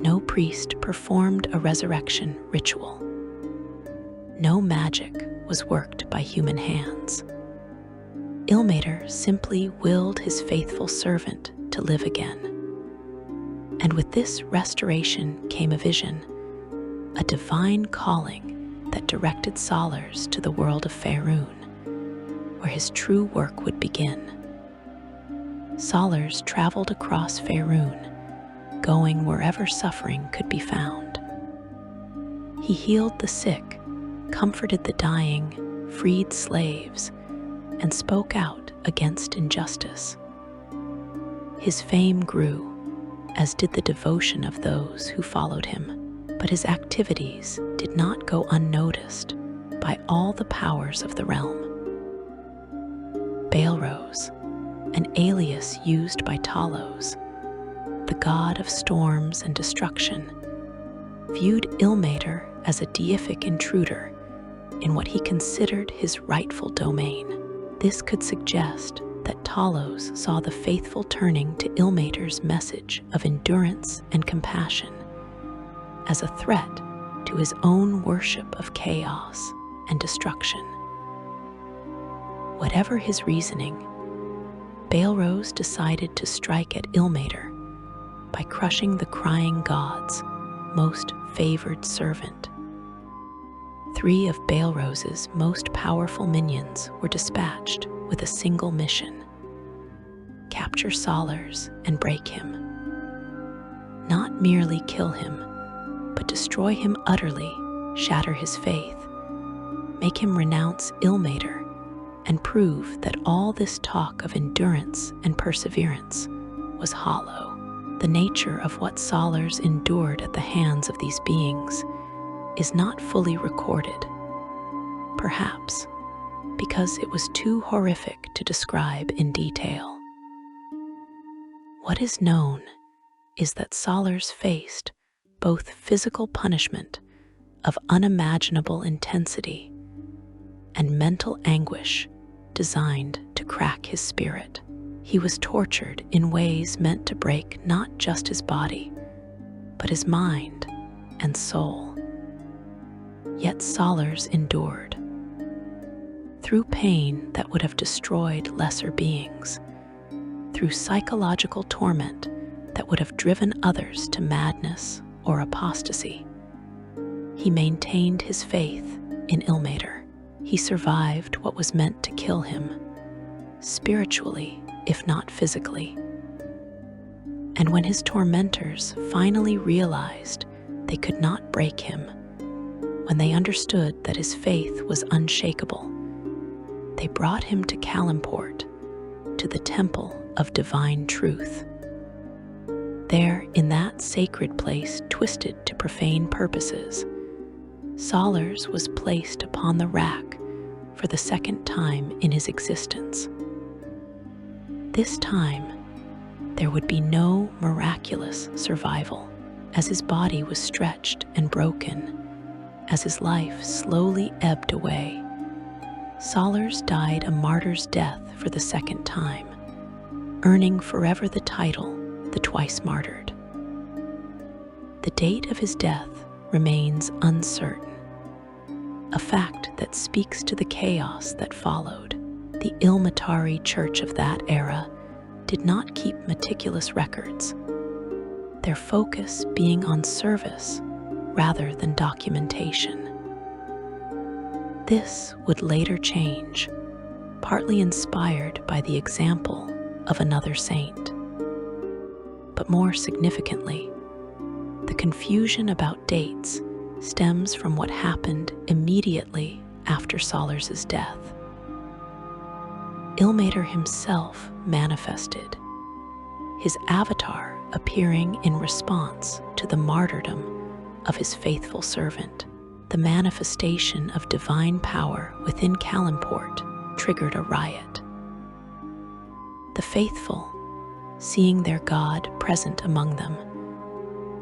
No priest performed a resurrection ritual. No magic was worked by human hands. Ilmater simply willed his faithful servant to live again. And with this restoration came a vision, a divine calling that directed Solars to the world of Faerun, where his true work would begin. Solars traveled across Faerun, going wherever suffering could be found. He healed the sick, comforted the dying, freed slaves, and spoke out against injustice. His fame grew, as did the devotion of those who followed him, but his activities did not go unnoticed by all the powers of the realm. Baelrose, an alias used by Talos, the god of storms and destruction, viewed Ilmater as a deific intruder in what he considered his rightful domain. This could suggest that Talos saw the faithful turning to Ilmater's message of endurance and compassion as a threat to his own worship of chaos and destruction. Whatever his reasoning, Baelrose decided to strike at Ilmater by crushing the crying god's most favored servant. 3 of Baelrose's most powerful minions were dispatched with a single mission: capture Solars and break him. Not merely kill him, but destroy him utterly, shatter his faith, make him renounce Ilmater, and prove that all this talk of endurance and perseverance was hollow. The nature of what Solars endured at the hands of these beings is not fully recorded, perhaps because it was too horrific to describe in detail. What is known is that Solars faced both physical punishment of unimaginable intensity and mental anguish designed to crack his spirit. He was tortured in ways meant to break not just his body, but his mind and soul. Yet Solars endured. Through pain that would have destroyed lesser beings, through psychological torment that would have driven others to madness or apostasy, he maintained his faith in Ilmater. He survived what was meant to kill him, spiritually if not physically. And when his tormentors finally realized they could not break him, when they understood that his faith was unshakable, they brought him to Kalimport, to the Temple of Divine Truth. There, in that sacred place twisted to profane purposes, Solars was placed upon the rack for the second time in his existence. This time, there would be no miraculous survival, as his body was stretched and broken, as his life slowly ebbed away. Solars died a martyr's death for the second time, earning forever the title, the twice martyred. The date of his death remains uncertain, a fact that speaks to the chaos that followed. The Ilmatari church of that era did not keep meticulous records, their focus being on service rather than documentation. This would later change, partly inspired by the example of another saint. But more significantly, the confusion about dates stems from what happened immediately after Solars' death. Ilmater himself manifested, his avatar appearing in response to the martyrdom of his faithful servant. The manifestation of divine power within Kalimport triggered a riot. The faithful, seeing their God present among them,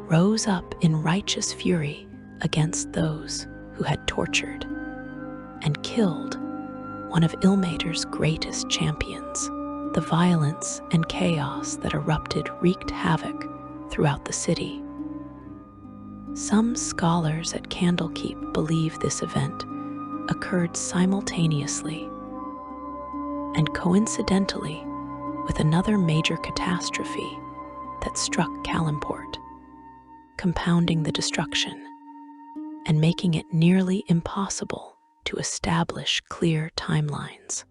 rose up in righteous fury against those who had tortured and killed one of Ilmater's greatest champions. The violence and chaos that erupted wreaked havoc throughout the city. Some scholars at Candlekeep believe this event occurred simultaneously and coincidentally with another major catastrophe that struck Kalimport, compounding the destruction and making it nearly impossible to establish clear timelines.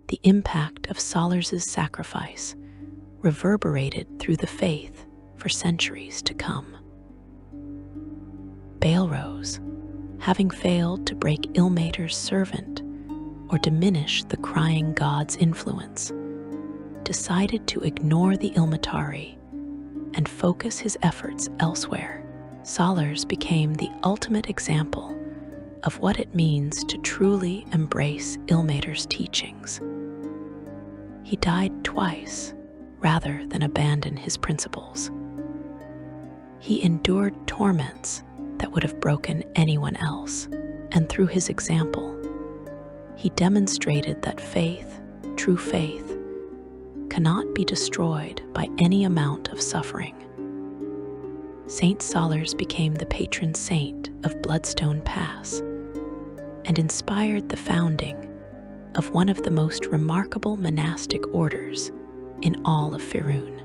The impact of Solars' sacrifice reverberated through the faith for centuries to come. Baelrose, having failed to break Ilmater's servant or diminish the crying god's influence, decided to ignore the Ilmatari and focus his efforts elsewhere. Solars became the ultimate example of what it means to truly embrace Ilmater's teachings. He died twice rather than abandon his principles. He endured torments that would have broken anyone else, and through his example, he demonstrated that faith, true faith, cannot be destroyed by any amount of suffering. Saint Solars became the patron saint of Bloodstone Pass and inspired the founding of one of the most remarkable monastic orders in all of Faerun.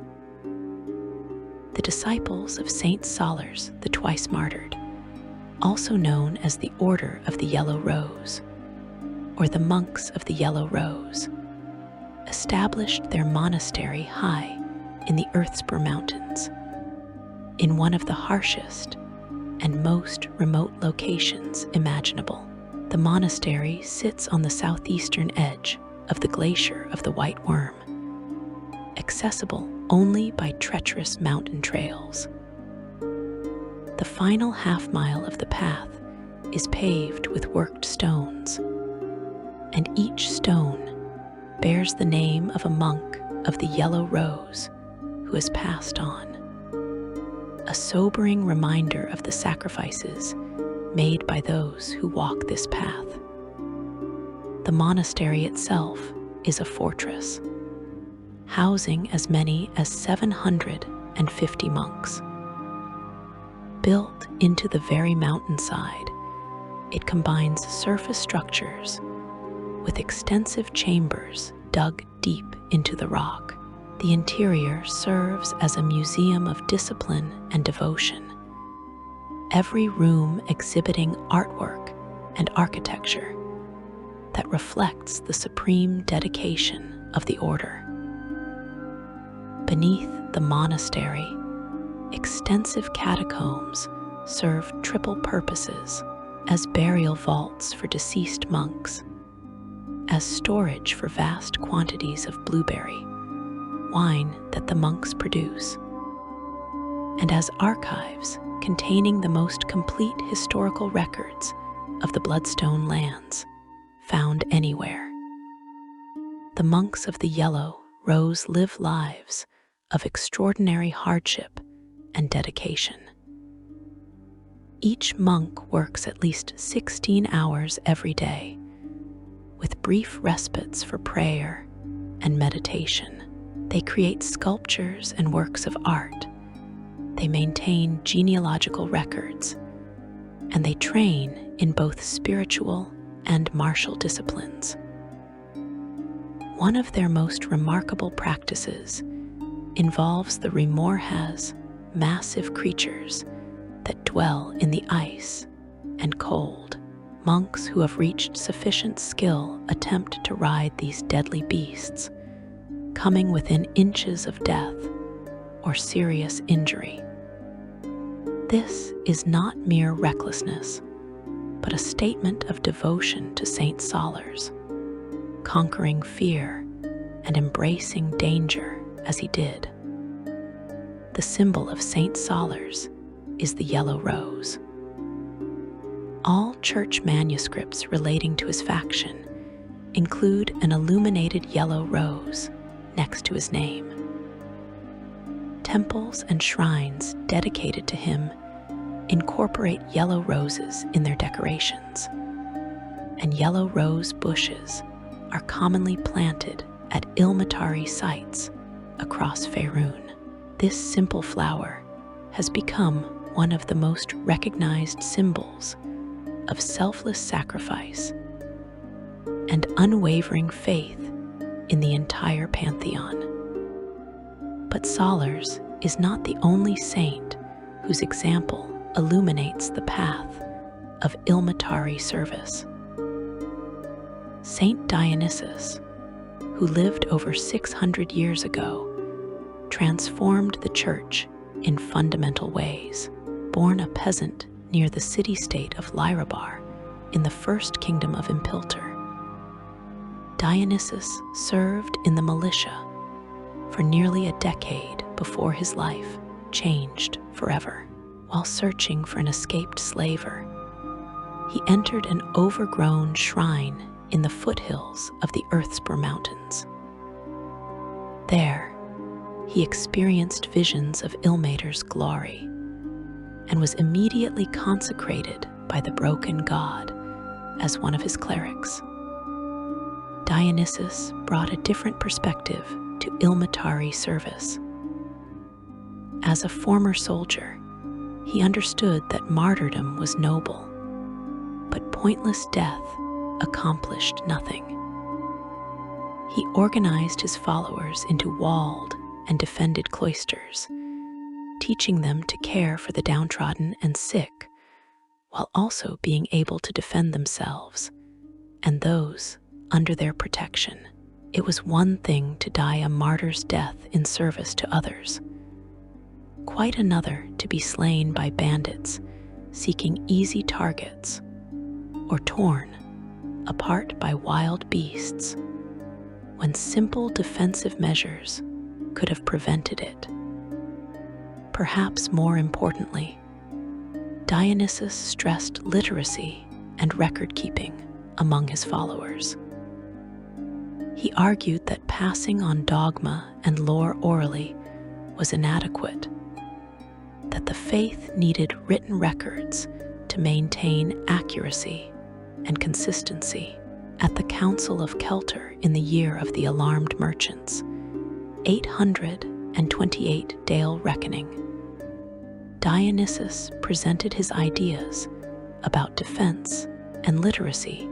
The disciples of Saint Solars, the twice martyred, also known as the Order of the Yellow Rose, or the Monks of the Yellow Rose, established their monastery high in the Earthspur Mountains, in one of the harshest and most remote locations imaginable. The monastery sits on the southeastern edge of the Glacier of the White Worm, accessible only by treacherous mountain trails. The final half-mile of the path is paved with worked stones, and each stone bears the name of a monk of the Yellow Rose who has passed on. A sobering reminder of the sacrifices made by those who walk this path. The monastery itself is a fortress, housing as many as 750 monks. Built into the very mountainside, it combines surface structures with extensive chambers dug deep into the rock. The interior serves as a museum of discipline and devotion, every room exhibiting artwork and architecture that reflects the supreme dedication of the order. Beneath the monastery, extensive catacombs serve triple purposes: as burial vaults for deceased monks, as storage for vast quantities of blueberry wine that the monks produce, and as archives containing the most complete historical records of the Bloodstone lands found anywhere. The monks of the Yellow Rose live lives of extraordinary hardship and dedication. Each monk works at least 16 hours every day, with brief respites for prayer and meditation. They create sculptures and works of art. They maintain genealogical records, and they train in both spiritual and martial disciplines. One of their most remarkable practices involves the Remorhaz, massive creatures that dwell in the ice and cold. Monks who have reached sufficient skill attempt to ride these deadly beasts, coming within inches of death or serious injury. This is not mere recklessness, but but a statement of devotion to Saint Solars, conquering fear and embracing danger as he did. The symbol of Saint Solars is the yellow rose. All church manuscripts relating to his faction include an illuminated yellow rose next to his name. Temples and shrines dedicated to him incorporate yellow roses in their decorations, and yellow rose bushes are commonly planted at Ilmater sites across Faerun. This simple flower has become one of the most recognized symbols of selfless sacrifice and unwavering faith in the entire pantheon. But Solars is not the only saint whose example illuminates the path of Ilmater service. Saint Dionysus, who lived over 600 years ago, transformed the church in fundamental ways. Born a peasant near the city-state of Lyrabar in the First Kingdom of Ilmater, Dionysus served in the militia for nearly a decade before his life changed forever. While searching for an escaped slaver, he entered an overgrown shrine in the foothills of the Earthspur Mountains. There, he experienced visions of Ilmater's glory and was immediately consecrated by the broken god as one of his clerics. Dionysus brought a different perspective to Ilmater service. As a former soldier, he understood that martyrdom was noble, but pointless death accomplished nothing. He organized his followers into walled and defended cloisters, teaching them to care for the downtrodden and sick, while also being able to defend themselves and those under their protection. It was one thing to die a martyr's death in service to others, quite another to be slain by bandits seeking easy targets or torn apart by wild beasts when simple defensive measures could have prevented it. Perhaps more importantly, Dionysus stressed literacy and record-keeping among his followers. He argued that passing on dogma and lore orally was inadequate, that the faith needed written records to maintain accuracy and consistency. At the Council of Kelter in the year of the Alarmed Merchants, 828 Dale Reckoning, Dionysus presented his ideas about defense and literacy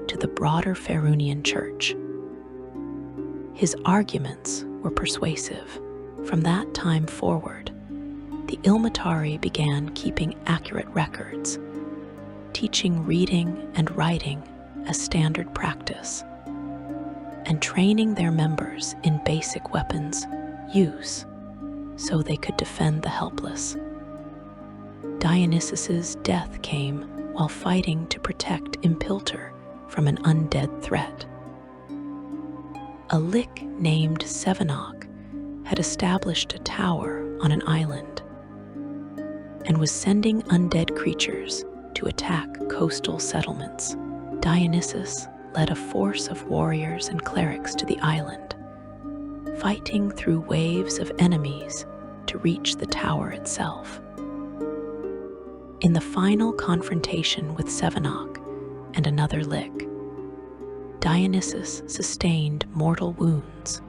to the broader Faerunian church. His arguments were persuasive. From that time forward, the Ilmater began keeping accurate records, teaching reading and writing as standard practice, and training their members in basic weapons use so they could defend the helpless. Dionysus's death came while fighting to protect Ilmater from an undead threat. A Lich named Sevenock had established a tower on an island and was sending undead creatures to attack coastal settlements. Dionysus led a force of warriors and clerics to the island, fighting through waves of enemies to reach the tower itself. In the final confrontation with Sevenock and another Lich, Dionysus sustained mortal wounds,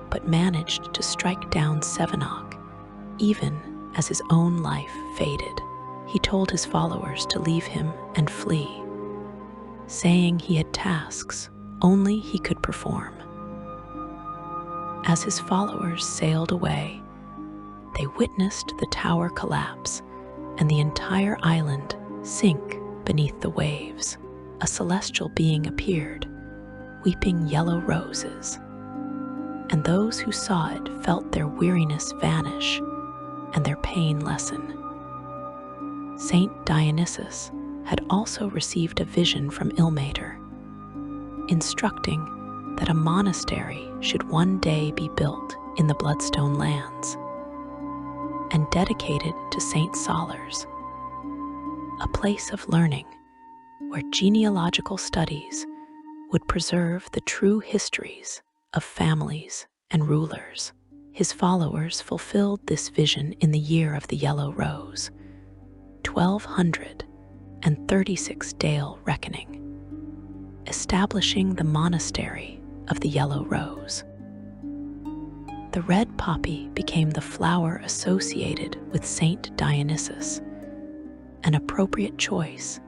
but managed to strike down Sevenock even as his own life faded. He told his followers to leave him and flee, saying he had tasks only he could perform. As his followers sailed away, they witnessed the tower collapse and the entire island sink beneath the waves. A celestial being appeared, weeping yellow roses, and those who saw it felt their weariness vanish and their pain lessen. Saint Dionysus had also received a vision from Ilmater, instructing that a monastery should one day be built in the Bloodstone lands and dedicated to Saint Solars, a place of learning where genealogical studies would preserve the true histories of families and rulers. His followers fulfilled this vision in the year of the Yellow Rose, 1236 Dale reckoning, establishing the monastery of the Yellow Rose. The red poppy became the flower associated with Saint Dionysius, an appropriate choice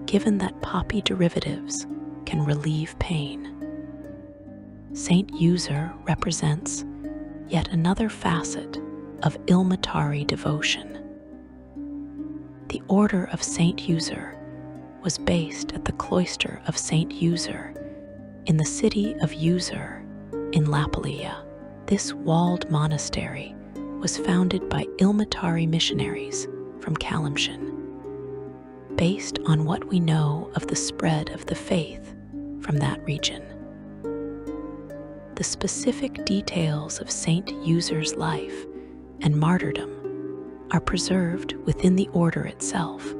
given that poppy derivatives can relieve pain. Saint User represents yet another facet of Ilmatari devotion. The order of Saint User was based at the cloister of Saint User in the city of User in Lapalia. This walled monastery was founded by Ilmatari missionaries from Kalimshan, based on what we know of the spread of the faith from that region. The specific details of Saint User's life and martyrdom are preserved within the order itself,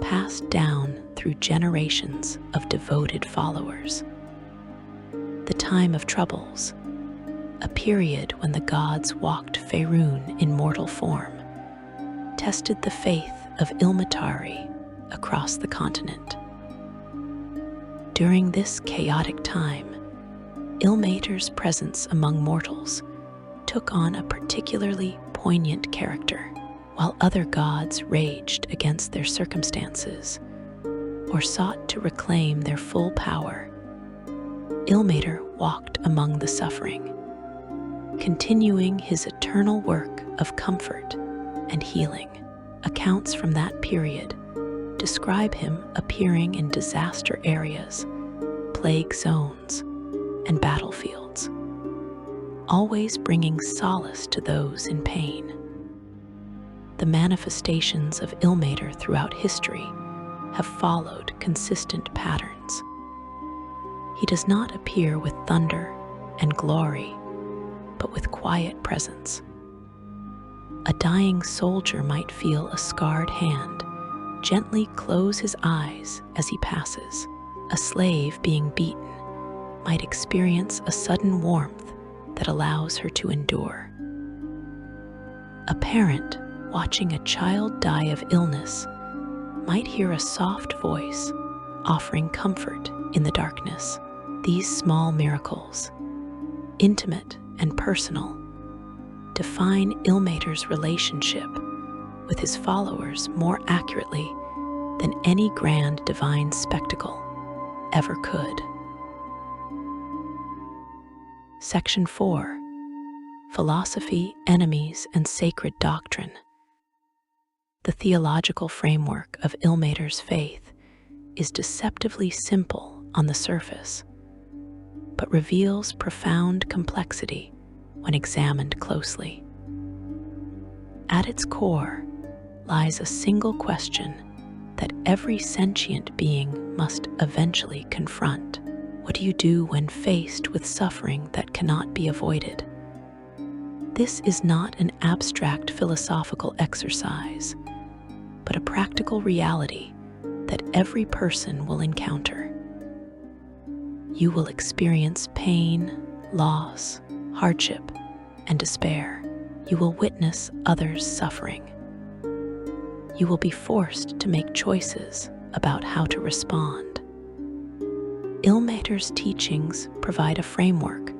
passed down through generations of devoted followers. The time of troubles, a period when the gods walked Faerun in mortal form, tested the faith of Ilmatari across the continent. During this chaotic time, Ilmater's presence among mortals took on a particularly poignant character. While other gods raged against their circumstances or sought to reclaim their full power, Ilmater walked among the suffering, continuing his eternal work of comfort and healing. Accounts from that period describe him appearing in disaster areas, plague zones, and battlefields, always bringing solace to those in pain. The manifestations of Ilmater throughout history have followed consistent patterns. He does not appear with thunder and glory, but with quiet presence. A dying soldier might feel a scarred hand gently close his eyes as he passes. A slave being beaten might experience a sudden warmth that allows her to endure. A parent watching a child die of illness might hear a soft voice offering comfort in the darkness. These small miracles, intimate and personal, define Ilmater's relationship with his followers more accurately than any grand divine spectacle ever could. Section 4. Philosophy, Enemies, and Sacred Doctrine. The theological framework of Ilmater's faith is deceptively simple on the surface, but reveals profound complexity when examined closely. At its core lies a single question that every sentient being must eventually confront. What do you do when faced with suffering that cannot be avoided? This is not an abstract philosophical exercise, but a practical reality that every person will encounter. You will experience pain, loss, hardship, and despair. You will witness others suffering. You will be forced to make choices about how to respond. Ilmater's teachings provide a framework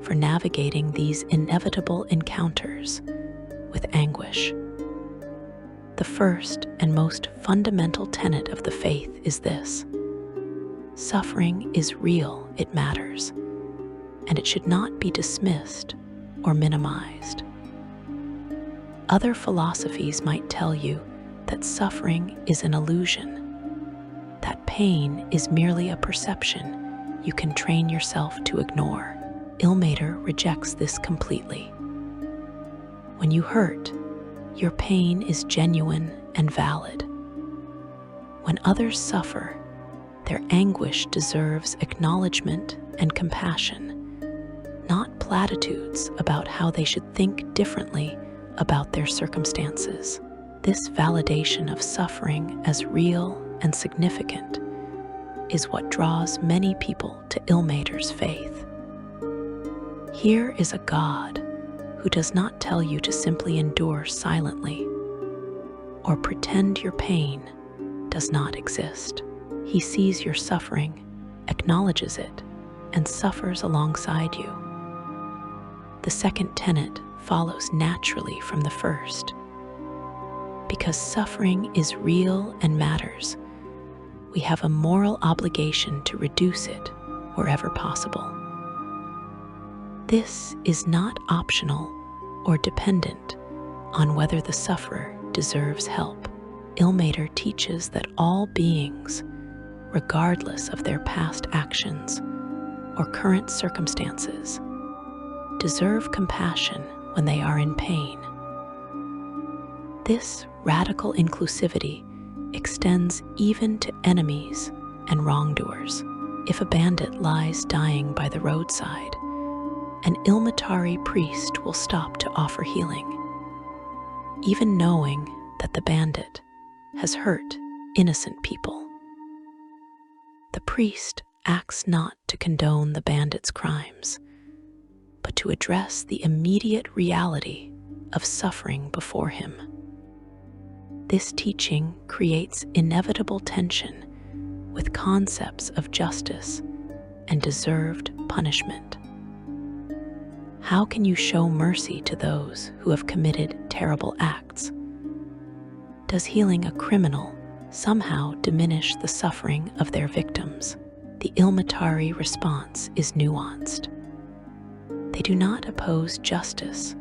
for navigating these inevitable encounters with anguish. The first and most fundamental tenet of the faith is this: suffering is real, it matters, and it should not be dismissed or minimized. Other philosophies might tell you that suffering is an illusion, that pain is merely a perception you can train yourself to ignore. Ilmater rejects this completely. When you hurt, your pain is genuine and valid. When others suffer, their anguish deserves acknowledgement and compassion, not platitudes about how they should think differently about their circumstances. This validation of suffering as real and significant is what draws many people to Ilmater's faith. Here is a God who does not tell you to simply endure silently or pretend your pain does not exist. He sees your suffering, acknowledges it, and suffers alongside you. The second tenet follows naturally from the first. Because suffering is real and matters, we have a moral obligation to reduce it wherever possible. This is not optional or dependent on whether the sufferer deserves help. Ilmater teaches that all beings, regardless of their past actions or current circumstances, deserve compassion when they are in pain. This radical inclusivity extends even to enemies and wrongdoers. If a bandit lies dying by the roadside, an Ilmatari priest will stop to offer healing, even knowing that the bandit has hurt innocent people. The priest acts not to condone the bandit's crimes, but to address the immediate reality of suffering before him. This teaching creates inevitable tension with concepts of justice and deserved punishment. How can you show mercy to those who have committed terrible acts? Does healing a criminal somehow diminish the suffering of their victims? The Ilmatari response is nuanced. They do not oppose justice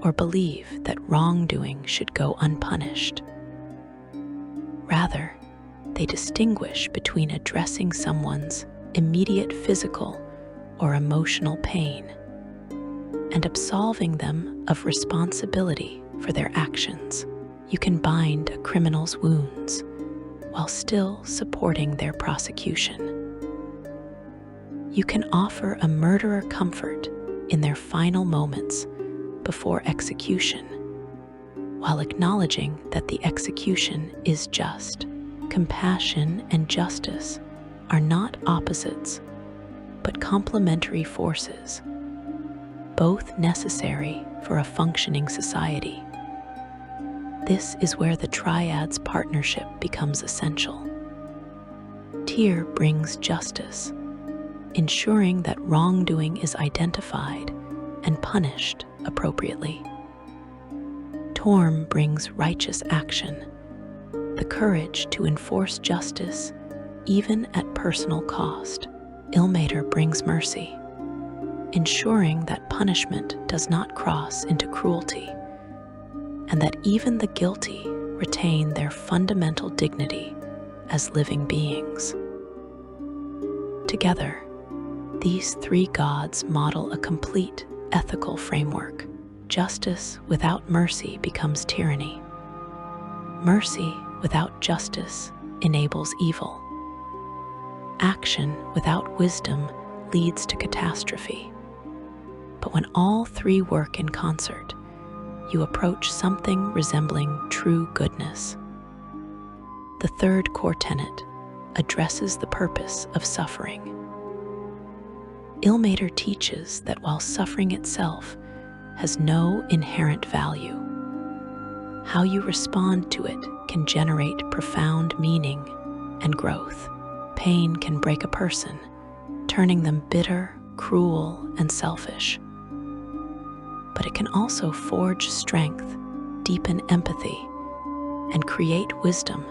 or believe that wrongdoing should go unpunished. Rather, they distinguish between addressing someone's immediate physical or emotional pain and absolving them of responsibility for their actions. You can bind a criminal's wounds while still supporting their prosecution. You can offer a murderer comfort in their final moments before execution, while acknowledging that the execution is just. Compassion and justice are not opposites, but complementary forces, both necessary for a functioning society. This is where the triad's partnership becomes essential. Tyr brings justice, ensuring that wrongdoing is identified and punished appropriately. Torm brings righteous action, the courage to enforce justice even at personal cost. Ilmater brings mercy, ensuring that punishment does not cross into cruelty, and that even the guilty retain their fundamental dignity as living beings. Together, these three gods model a complete ethical framework. Justice without mercy becomes tyranny. Mercy without justice enables evil. Action without wisdom leads to catastrophe. But when all three work in concert, you approach something resembling true goodness. The third core tenet addresses the purpose of suffering. Ilmater teaches that while suffering itself has no inherent value, how you respond to it can generate profound meaning and growth. Pain can break a person, turning them bitter, cruel, and selfish. But it can also forge strength, deepen empathy, and create wisdom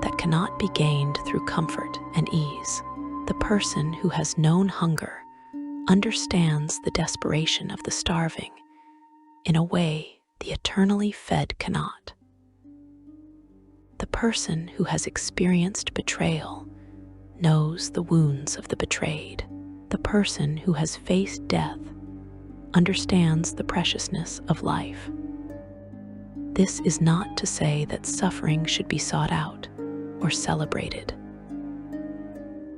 that cannot be gained through comfort and ease. The person who has known hunger understands the desperation of the starving in a way the eternally fed cannot. The person who has experienced betrayal knows the wounds of the betrayed. The person who has faced death understands the preciousness of life. This is not to say that suffering should be sought out or celebrated.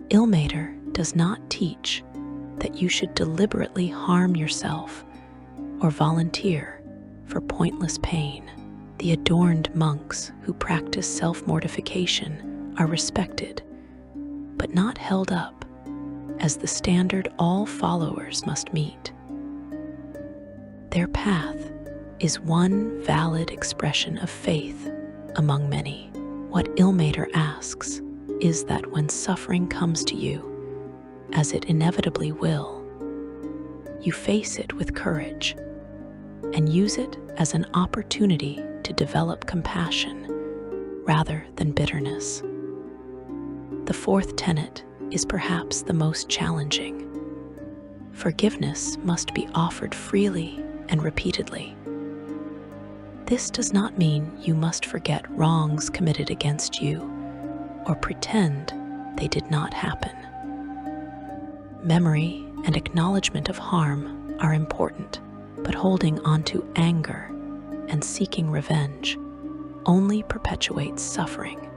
Ilmater does not teach that you should deliberately harm yourself or volunteer for pointless pain. The adorned monks who practice self-mortification are respected, but not held up as the standard all followers must meet. Their path is one valid expression of faith among many. What Ilmater asks is that when suffering comes to you, as it inevitably will, you face it with courage and use it as an opportunity to develop compassion rather than bitterness. The fourth tenet is perhaps the most challenging. Forgiveness must be offered freely and repeatedly. This does not mean you must forget wrongs committed against you or pretend they did not happen. Memory and acknowledgement of harm are important, but holding onto anger and seeking revenge only perpetuates suffering,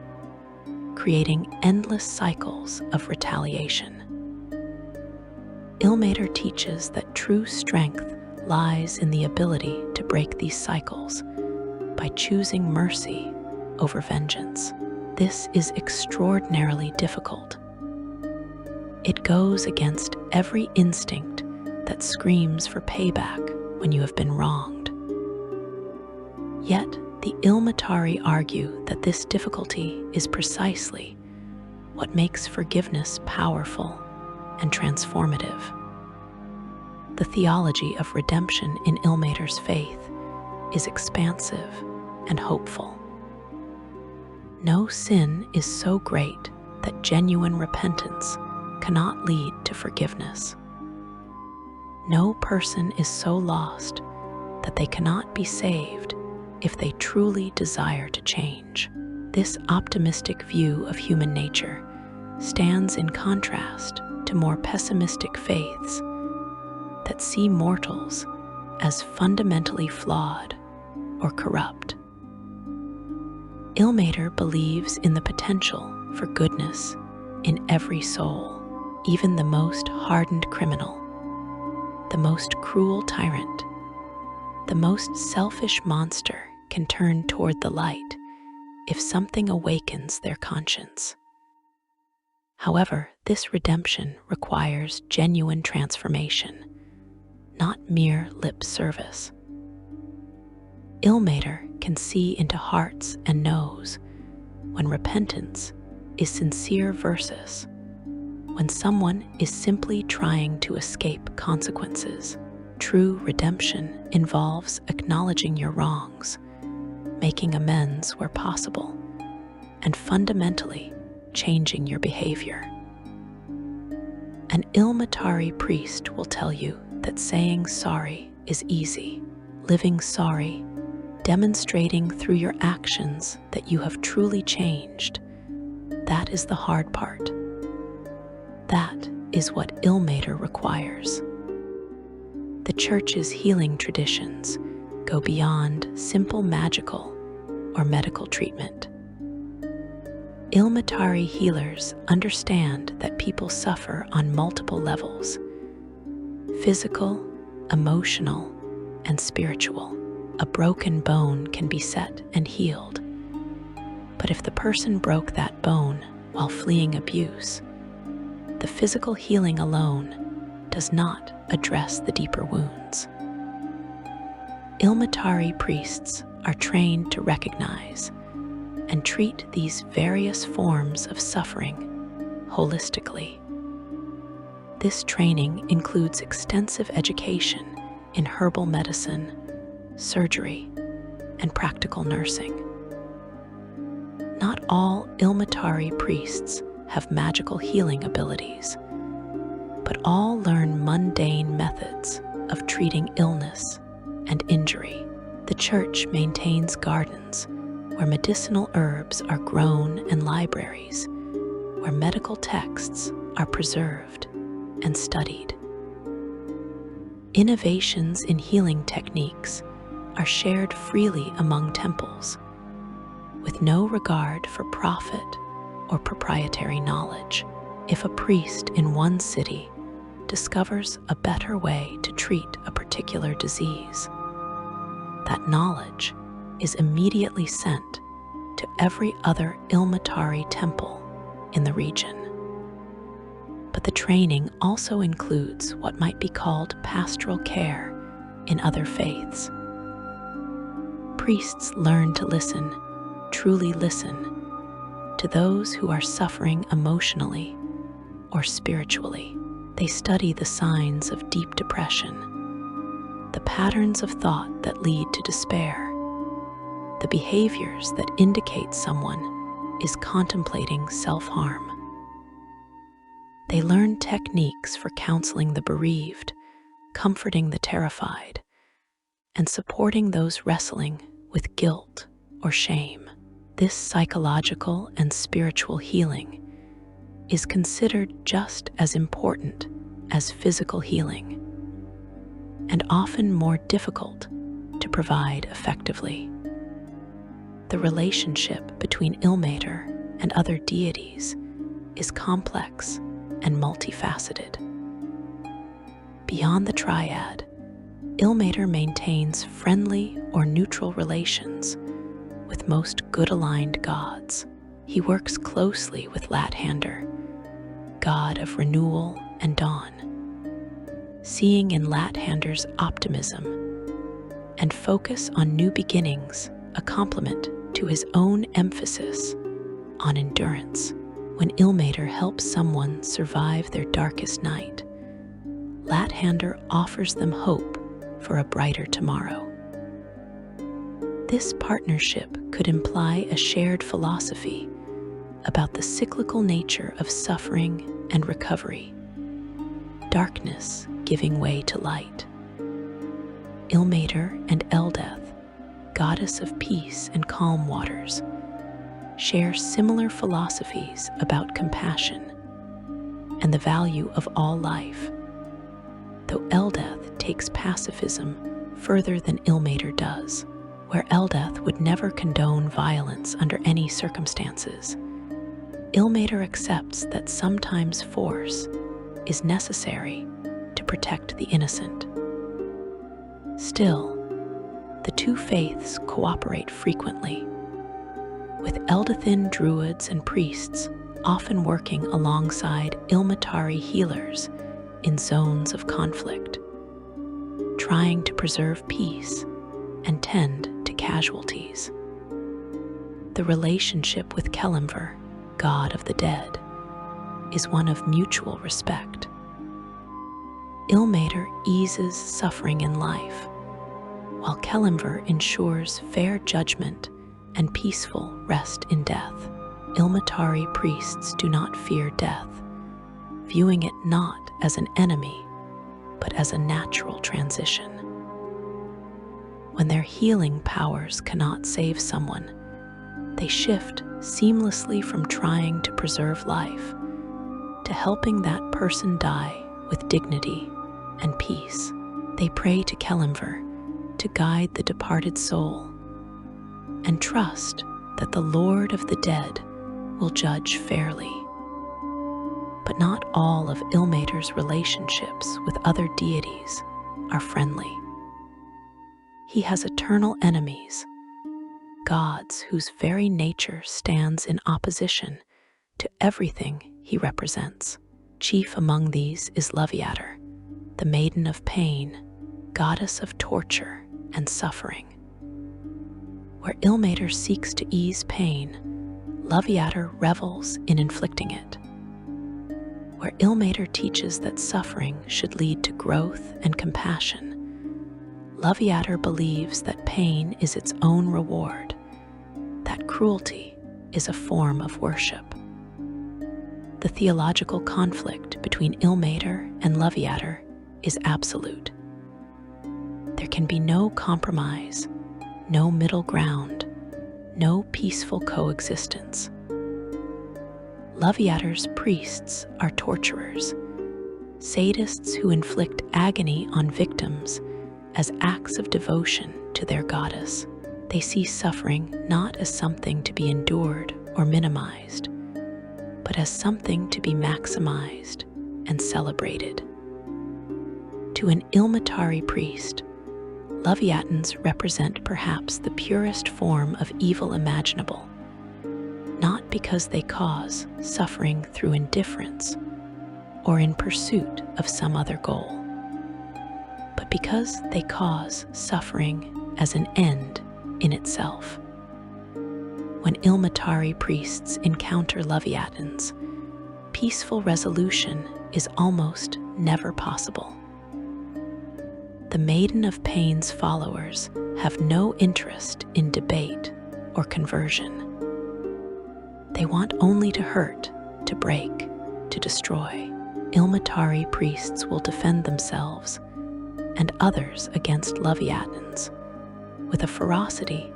creating endless cycles of retaliation. Ilmater teaches that true strength lies in the ability to break these cycles by choosing mercy over vengeance. This is extraordinarily difficult. It goes against every instinct that screams for payback when you have been wronged. Yet, the Ilmatari argue that this difficulty is precisely what makes forgiveness powerful and transformative. The theology of redemption in Ilmater's faith is expansive and hopeful. No sin is so great that genuine repentance cannot lead to forgiveness. No person is so lost that they cannot be saved if they truly desire to change. This optimistic view of human nature stands in contrast to more pessimistic faiths that see mortals as fundamentally flawed or corrupt. Ilmater believes in the potential for goodness in every soul, even the most hardened criminal, the most cruel tyrant, the most selfish monster can turn toward the light if something awakens their conscience. However, this redemption requires genuine transformation, not mere lip service. Ilmater can see into hearts and knows when repentance is sincere versus when someone is simply trying to escape consequences. True redemption involves acknowledging your wrongs, making amends where possible, and fundamentally changing your behavior. An Ilmatari priest will tell you that saying sorry is easy. Living sorry, demonstrating through your actions that you have truly changed, that is the hard part. That is what Ilmater requires. The Church's healing traditions go beyond simple magical or medical treatment. Ilmatari healers understand that people suffer on multiple levels: physical, emotional, and spiritual. A broken bone can be set and healed, but if the person broke that bone while fleeing abuse, the physical healing alone does not address the deeper wounds. Ilmatari priests are trained to recognize and treat these various forms of suffering holistically. This training includes extensive education in herbal medicine, surgery, and practical nursing. Not all Ilmatari priests have magical healing abilities, but all learn mundane methods of treating illness and injury. The Church maintains gardens where medicinal herbs are grown and libraries where medical texts are preserved and studied. Innovations in healing techniques are shared freely among temples, with no regard for profit or proprietary knowledge. If a priest in one city discovers a better way to treat a particular disease, that knowledge is immediately sent to every other Ilmater temple in the region. But the training also includes what might be called pastoral care in other faiths. Priests learn to listen, truly listen, to those who are suffering emotionally or spiritually. They study the signs of deep depression, the patterns of thought that lead to despair, the behaviors that indicate someone is contemplating self-harm. They learn techniques for counseling the bereaved, comforting the terrified, and supporting those wrestling with guilt or shame. This psychological and spiritual healing is considered just as important as physical healing, and often more difficult to provide effectively. The relationship between Ilmater and other deities is complex and multifaceted. Beyond the triad, Ilmater maintains friendly or neutral relations with most good-aligned gods. He works closely with Lathander, god of renewal and dawn, seeing in Lathander's optimism and focus on new beginnings a complement to his own emphasis on endurance. When Ilmater helps someone survive their darkest night, Lathander offers them hope for a brighter tomorrow. This partnership could imply a shared philosophy about the cyclical nature of suffering and recovery, darkness giving way to light. Ilmater and Eldeth, goddess of peace and calm waters, share similar philosophies about compassion and the value of all life, though Eldeth takes pacifism further than Ilmater does. Where Eldeth would never condone violence under any circumstances, Ilmater accepts that sometimes force is necessary to protect the innocent. Still, the two faiths cooperate frequently, with Eldethin druids and priests often working alongside Ilmatari healers in zones of conflict, trying to preserve peace and tend to casualties. The relationship with Kelimver, god of the dead, is one of mutual respect. Ilmater eases suffering in life, while Kelimver ensures fair judgment and peaceful rest in death. Ilmatari priests do not fear death, viewing it not as an enemy, but as a natural transition. When their healing powers cannot save someone, they shift seamlessly from trying to preserve life to helping that person die with dignity and peace. They pray to Kelimver to guide the departed soul and trust that the Lord of the dead will judge fairly. But not all of Ilmater's relationships with other deities are friendly. He has eternal enemies, gods whose very nature stands in opposition to everything he represents. Chief among these is Leviater, the maiden of pain, goddess of torture and suffering. Where Ilmater seeks to ease pain, Leviater revels in inflicting it. Where Ilmater teaches that suffering should lead to growth and compassion, Leviater believes that pain is its own reward, that cruelty is a form of worship. The theological conflict between Ilmater and Leviater is absolute. There can be no compromise, no middle ground, no peaceful coexistence. Leviater's priests are torturers, sadists who inflict agony on victims as acts of devotion to their goddess. They see suffering not as something to be endured or minimized, but as something to be maximized and celebrated. To an Ilmatari priest, Leviathans represent perhaps the purest form of evil imaginable, not because they cause suffering through indifference or in pursuit of some other goal, but because they cause suffering as an end in itself. When Ilmatari priests encounter Leviathans, peaceful resolution is almost never possible. The Maiden of Pain's followers have no interest in debate or conversion. They want only to hurt, to break, to destroy. Ilmatari priests will defend themselves and others against Leviathans with a ferocity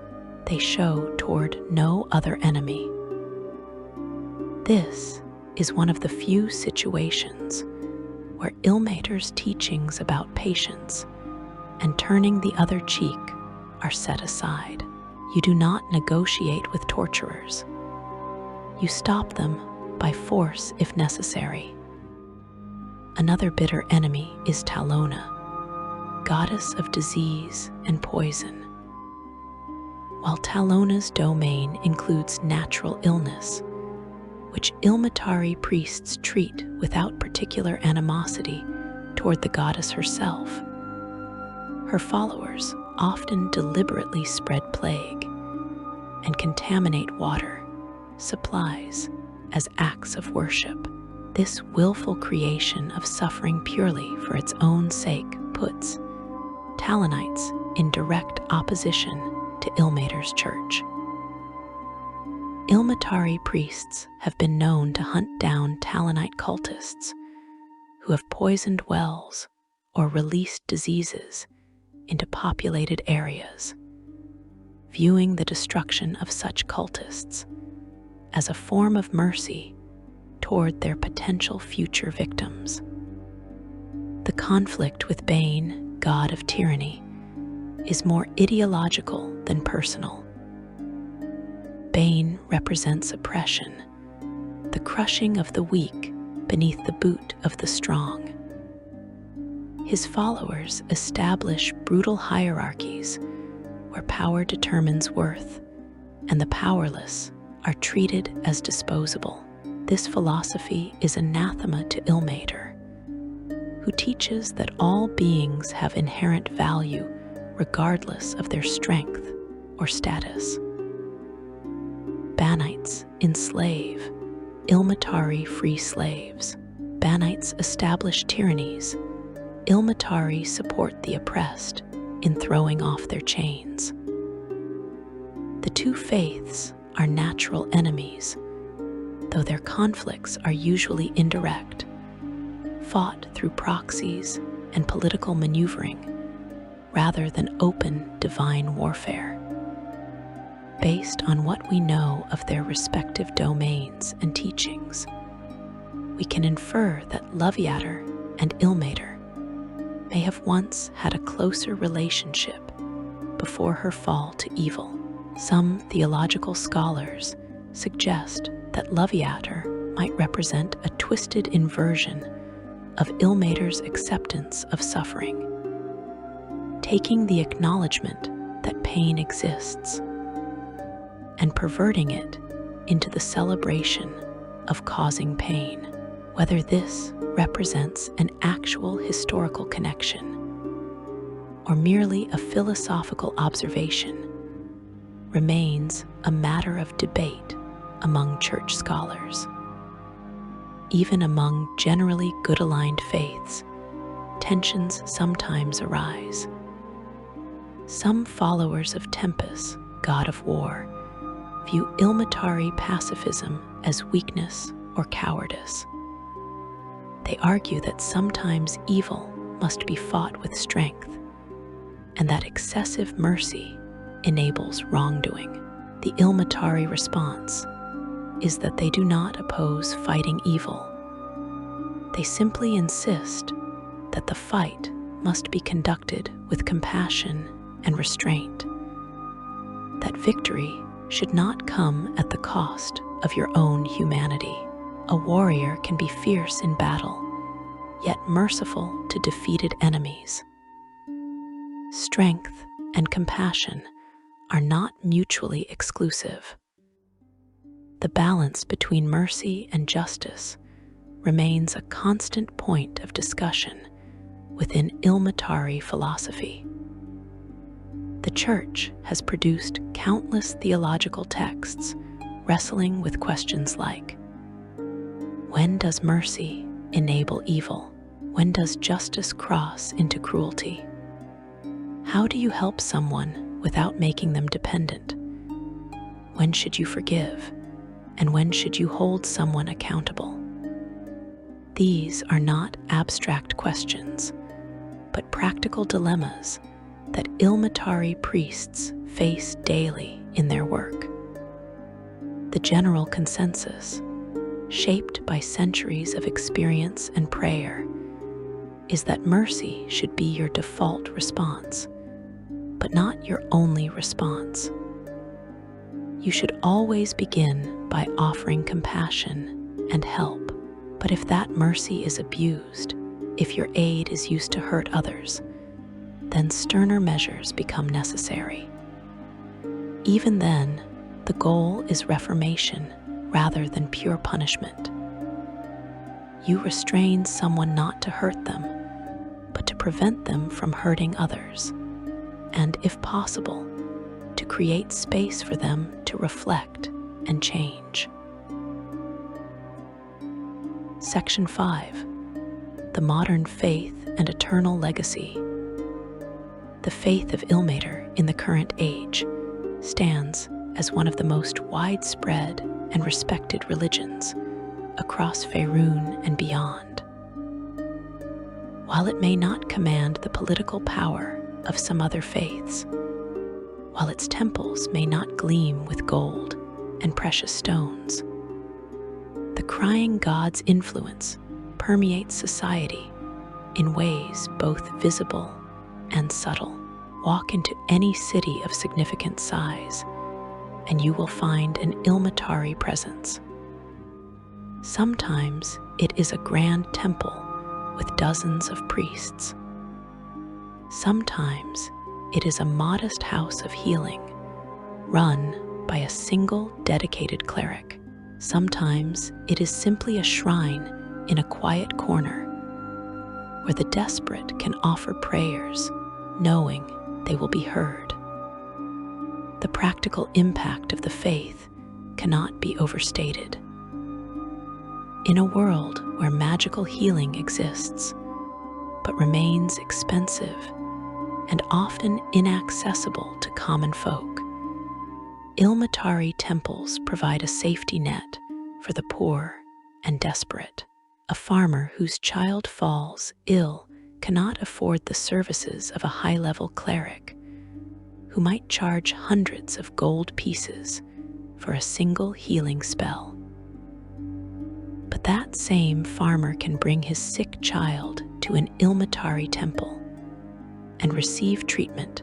they show toward no other enemy. This is one of the few situations where Ilmater's teachings about patience and turning the other cheek are set aside. You do not negotiate with torturers. You stop them by force if necessary. Another bitter enemy is Talona, goddess of disease and poison. While Talona's domain includes natural illness, which Ilmatari priests treat without particular animosity toward the goddess herself, her followers often deliberately spread plague and contaminate water, supplies, as acts of worship. This willful creation of suffering purely for its own sake puts Talonites in direct opposition to Ilmater's church. Ilmatari priests have been known to hunt down Talonite cultists who have poisoned wells or released diseases into populated areas, viewing the destruction of such cultists as a form of mercy toward their potential future victims. The conflict with Bane, god of tyranny, is more ideological than personal. Bane represents oppression, the crushing of the weak beneath the boot of the strong. His followers establish brutal hierarchies where power determines worth and the powerless are treated as disposable. This philosophy is anathema to Ilmater, who teaches that all beings have inherent value regardless of their strength or status. Banites enslave, Ilmatari free slaves. Banites establish tyrannies, Ilmatari support the oppressed in throwing off their chains. The two faiths are natural enemies, though their conflicts are usually indirect, fought through proxies and political maneuvering, rather than open divine warfare. Based on what we know of their respective domains and teachings, we can infer that Leviater and Ilmater may have once had a closer relationship before her fall to evil. Some theological scholars suggest that Leviater might represent a twisted inversion of Ilmater's acceptance of suffering, taking the acknowledgement that pain exists and perverting it into the celebration of causing pain. Whether this represents an actual historical connection or merely a philosophical observation remains a matter of debate among church scholars. Even among generally good-aligned faiths, tensions sometimes arise. Some followers of Tempus, god of war, view Ilmatari pacifism as weakness or cowardice. They argue that sometimes evil must be fought with strength, and that excessive mercy enables wrongdoing. The Ilmatari response is that they do not oppose fighting evil. They simply insist that the fight must be conducted with compassion and restraint, that victory should not come at the cost of your own humanity. A warrior can be fierce in battle, yet merciful to defeated enemies. Strength and compassion are not mutually exclusive. The balance between mercy and justice remains a constant point of discussion within Ilmatari philosophy. The Church has produced countless theological texts wrestling with questions like, when does mercy enable evil? When does justice cross into cruelty? How do you help someone without making them dependent? When should you forgive? And when should you hold someone accountable? These are not abstract questions, but practical dilemmas that Ilmatari priests face daily in their work. The general consensus, shaped by centuries of experience and prayer, is that mercy should be your default response, but not your only response. You should always begin by offering compassion and help, but if that mercy is abused, if your aid is used to hurt others, then sterner measures become necessary. Even then, the goal is reformation rather than pure punishment. You restrain someone not to hurt them, but to prevent them from hurting others, and if possible, to create space for them to reflect and change. Section 5. The Modern Faith and Eternal Legacy. The faith of Ilmater in the current age stands as one of the most widespread and respected religions across Faerun and beyond. While it may not command the political power of some other faiths, while its temples may not gleam with gold and precious stones, the crying god's influence permeates society in ways both visible and subtle. Walk into any city of significant size, and you will find an Ilmatari presence. Sometimes it is a grand temple with dozens of priests. Sometimes it is a modest house of healing, run by a single dedicated cleric. Sometimes it is simply a shrine in a quiet corner where the desperate can offer prayers, knowing they will be heard. The practical impact of the faith cannot be overstated. In a world where magical healing exists, but remains expensive and often inaccessible to common folk, Ilmatari temples provide a safety net for the poor and desperate. A farmer whose child falls ill cannot afford the services of a high-level cleric who might charge hundreds of gold pieces for a single healing spell. But that same farmer can bring his sick child to an Ilmatari temple and receive treatment,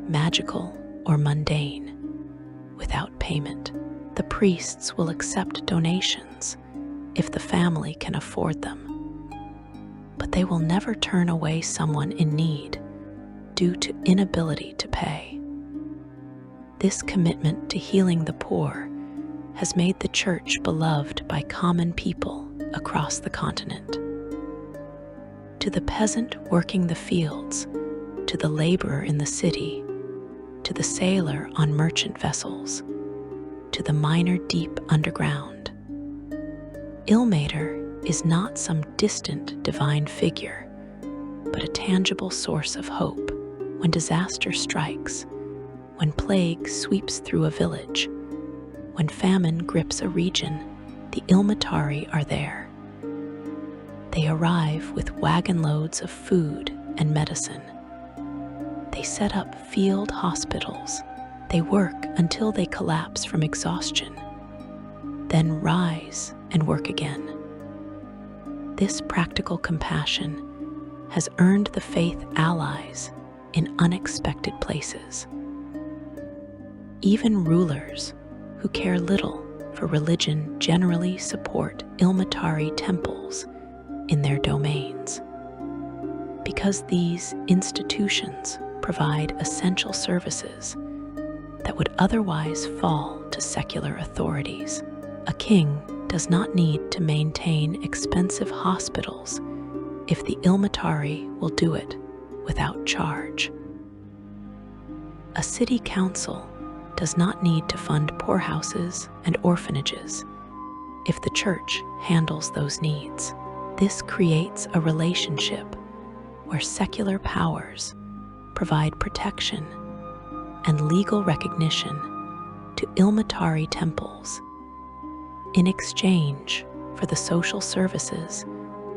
magical or mundane, without payment. The priests will accept donations if the family can afford them, but they will never turn away someone in need due to inability to pay. This commitment to healing the poor has made the Church beloved by common people across the continent. To the peasant working the fields, to the laborer in the city, to the sailor on merchant vessels, to the miner deep underground, Ilmater is not some distant divine figure, but a tangible source of hope. When disaster strikes, when plague sweeps through a village, when famine grips a region, the Ilmatari are there. They arrive with wagon loads of food and medicine. They set up field hospitals. They work until they collapse from exhaustion, then rise and work again. This practical compassion has earned the faith allies in unexpected places. Even rulers who care little for religion generally support Ilmatari temples in their domains. Because these institutions provide essential services that would otherwise fall to secular authorities. A king does not need to maintain expensive hospitals if the Ilmatari will do it without charge. A city council does not need to fund poorhouses and orphanages if the church handles those needs. This creates a relationship where secular powers provide protection and legal recognition to Ilmatari temples in exchange for the social services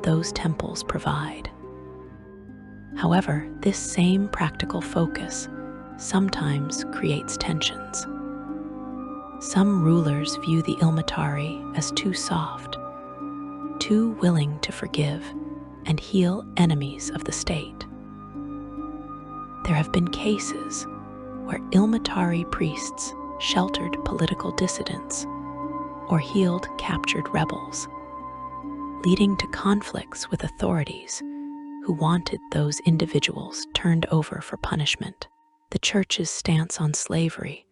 those temples provide. However, this same practical focus sometimes creates tensions. Some rulers view the Ilmatari as too soft, too willing to forgive and heal enemies of the state. There have been cases where Ilmatari priests sheltered political dissidents or healed captured rebels, leading to conflicts with authorities who wanted those individuals turned over for punishment. The church's stance on slavery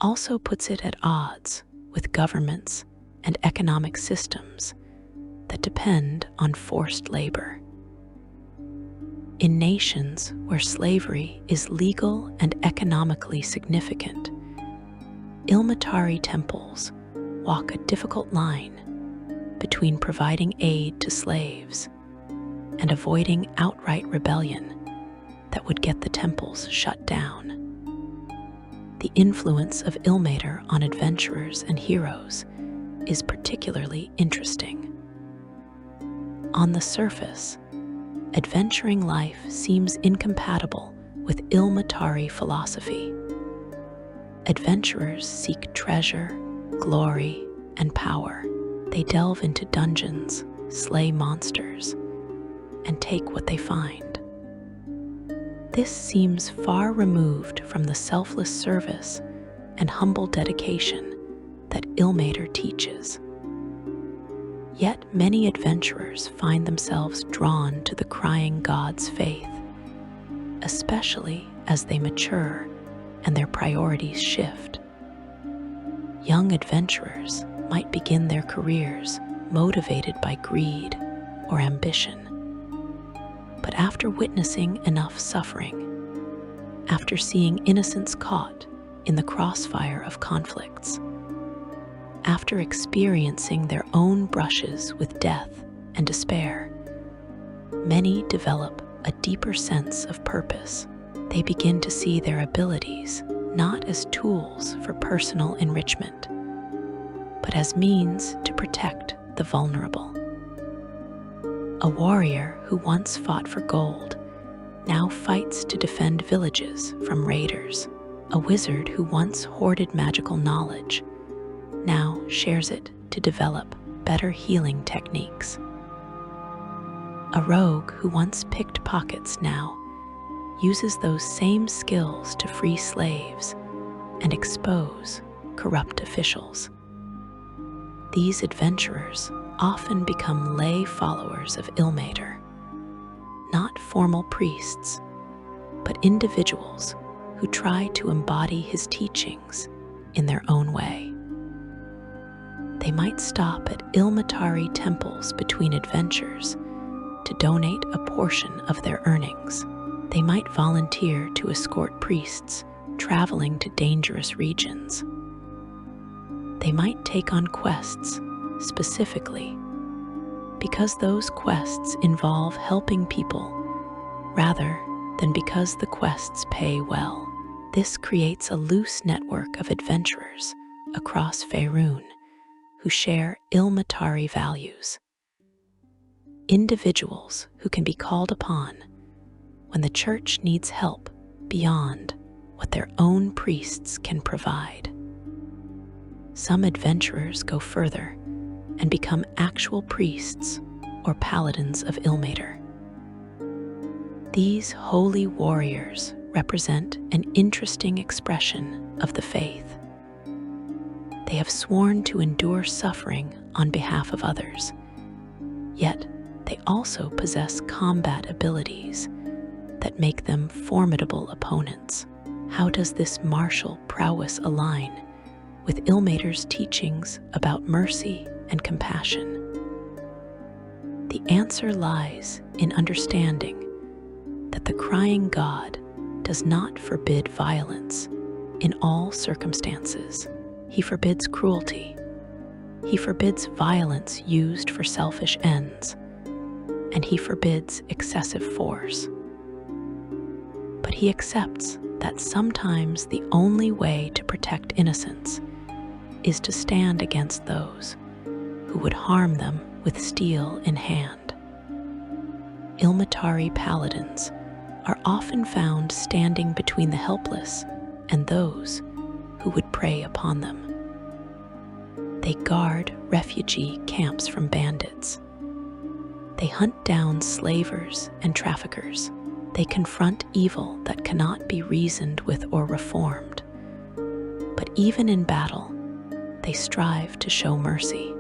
also puts it at odds with governments and economic systems that depend on forced labor. In nations where slavery is legal and economically significant, Ilmatari temples walk a difficult line between providing aid to slaves and avoiding outright rebellion that would get the temples shut down. The influence of Ilmater on adventurers and heroes is particularly interesting. On the surface, adventuring life seems incompatible with Ilmatari philosophy. Adventurers seek treasure, glory, and power. They delve into dungeons, slay monsters, and take what they find. This seems far removed from the selfless service and humble dedication that Ilmater teaches. Yet many adventurers find themselves drawn to the crying god's faith, especially as they mature and their priorities shift. Young adventurers might begin their careers motivated by greed or ambition. But after witnessing enough suffering, after seeing innocents caught in the crossfire of conflicts, after experiencing their own brushes with death and despair, many develop a deeper sense of purpose. They begin to see their abilities not as tools for personal enrichment, but as means to protect the vulnerable. A warrior who once fought for gold now fights to defend villages from raiders. A wizard who once hoarded magical knowledge now shares it to develop better healing techniques. A rogue who once picked pockets now uses those same skills to free slaves and expose corrupt officials. These adventurers often become lay followers of Ilmater, not formal priests, but individuals who try to embody his teachings in their own way. They might stop at Ilmatari temples between adventures to donate a portion of their earnings. They might volunteer to escort priests traveling to dangerous regions. They might take on quests specifically because those quests involve helping people rather than because the quests pay well. This creates a loose network of adventurers across Faerun who share Ilmatari values. Individuals who can be called upon when the church needs help beyond what their own priests can provide. Some adventurers go further and become actual priests or paladins of Ilmater. These holy warriors represent an interesting expression of the faith. They have sworn to endure suffering on behalf of others. Yet, they also possess combat abilities that make them formidable opponents. How does this martial prowess align with Ilmater's teachings about mercy and compassion? The answer lies in understanding that the crying God does not forbid violence in all circumstances. He forbids cruelty. He forbids violence used for selfish ends, and he forbids excessive force. But he accepts that sometimes the only way to protect innocence is to stand against those who would harm them with steel in hand. Ilmatari paladins are often found standing between the helpless and those who would prey upon them. They guard refugee camps from bandits. They hunt down slavers and traffickers. They confront evil that cannot be reasoned with or reformed. But even in battle, they strive to show mercy.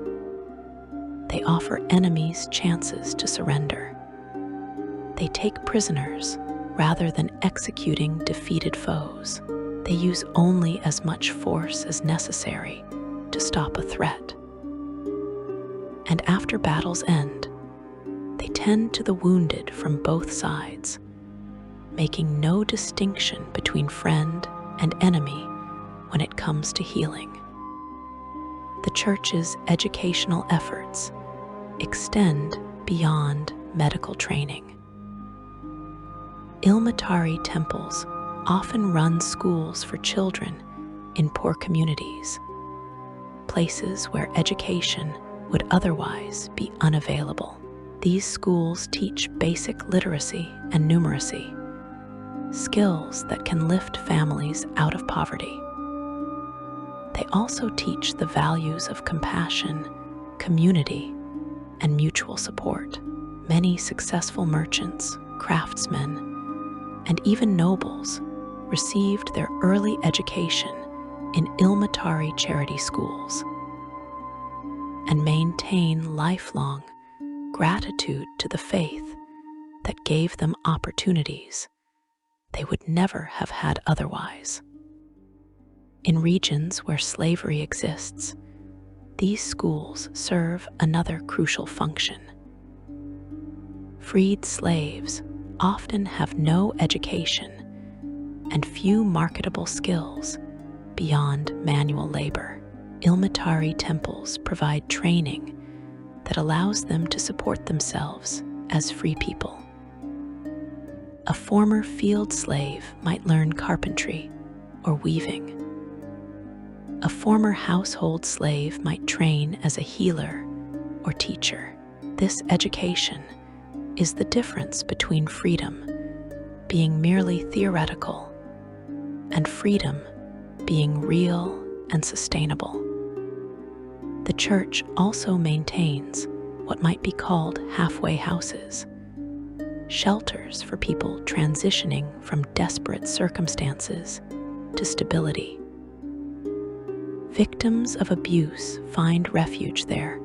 They offer enemies chances to surrender. They take prisoners rather than executing defeated foes. They use only as much force as necessary to stop a threat. And after battles end, they tend to the wounded from both sides, making no distinction between friend and enemy when it comes to healing. The Church's educational efforts extend beyond medical training. Ilmatari temples often run schools for children in poor communities, places where education would otherwise be unavailable. These schools teach basic literacy and numeracy, skills that can lift families out of poverty. They also teach the values of compassion, community, and mutual support. Many successful merchants, craftsmen, and even nobles received their early education in Ilmatari charity schools and maintain lifelong gratitude to the faith that gave them opportunities they would never have had otherwise. In regions where slavery exists, these schools serve another crucial function. Freed slaves often have no education and few marketable skills beyond manual labor. Ilmatari temples provide training that allows them to support themselves as free people. A former field slave might learn carpentry or weaving. A former household slave might train as a healer or teacher. This education is the difference between freedom being merely theoretical and freedom being real and sustainable. The Church also maintains what might be called halfway houses, shelters for people transitioning from desperate circumstances to stability. Victims of abuse find refuge there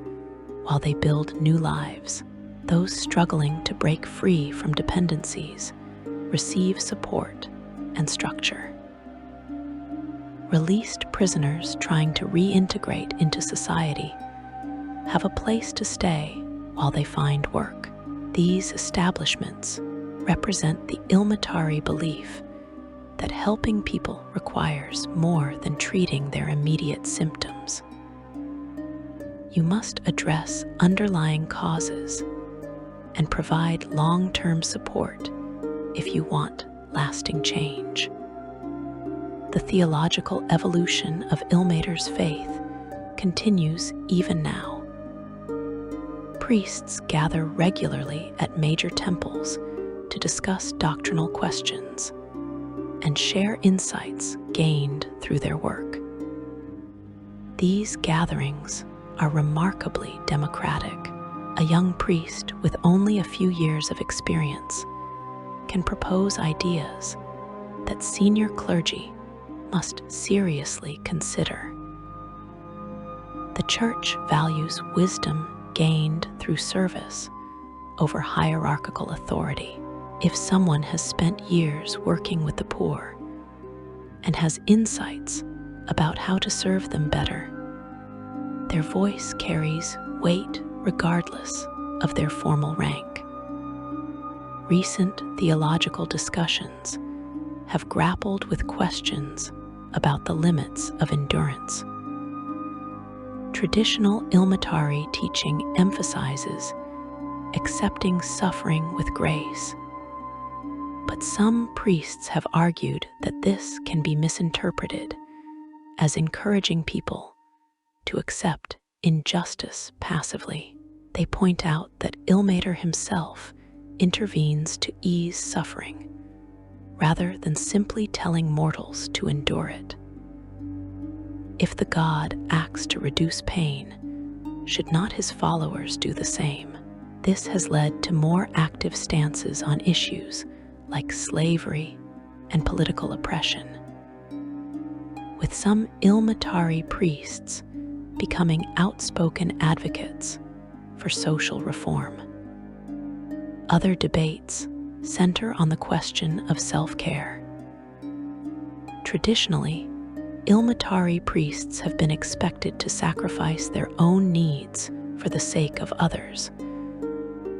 while they build new lives. Those struggling to break free from dependencies receive support and structure. Released prisoners trying to reintegrate into society have a place to stay while they find work. These establishments represent the Ilmatari belief that helping people requires more than treating their immediate symptoms. You must address underlying causes and provide long-term support if you want lasting change. The theological evolution of Ilmater's faith continues even now. Priests gather regularly at major temples to discuss doctrinal questions and share insights gained through their work. These gatherings are remarkably democratic. A young priest with only a few years of experience can propose ideas that senior clergy must seriously consider. church values wisdom gained through service over hierarchical authority. If someone has spent years working with the poor and has insights about how to serve them better, their voice carries weight regardless of their formal rank. Recent theological discussions have grappled with questions about the limits of endurance. Traditional Ilmater teaching emphasizes accepting suffering with grace, but some priests have argued that this can be misinterpreted as encouraging people to accept injustice passively. They point out that Ilmater himself intervenes to ease suffering, rather than simply telling mortals to endure it. If the god acts to reduce pain, should not his followers do the same? This has led to more active stances on issues like slavery and political oppression, with some Ilmater priests becoming outspoken advocates for social reform. Other debates center on the question of self-care. Traditionally, Ilmater priests have been expected to sacrifice their own needs for the sake of others,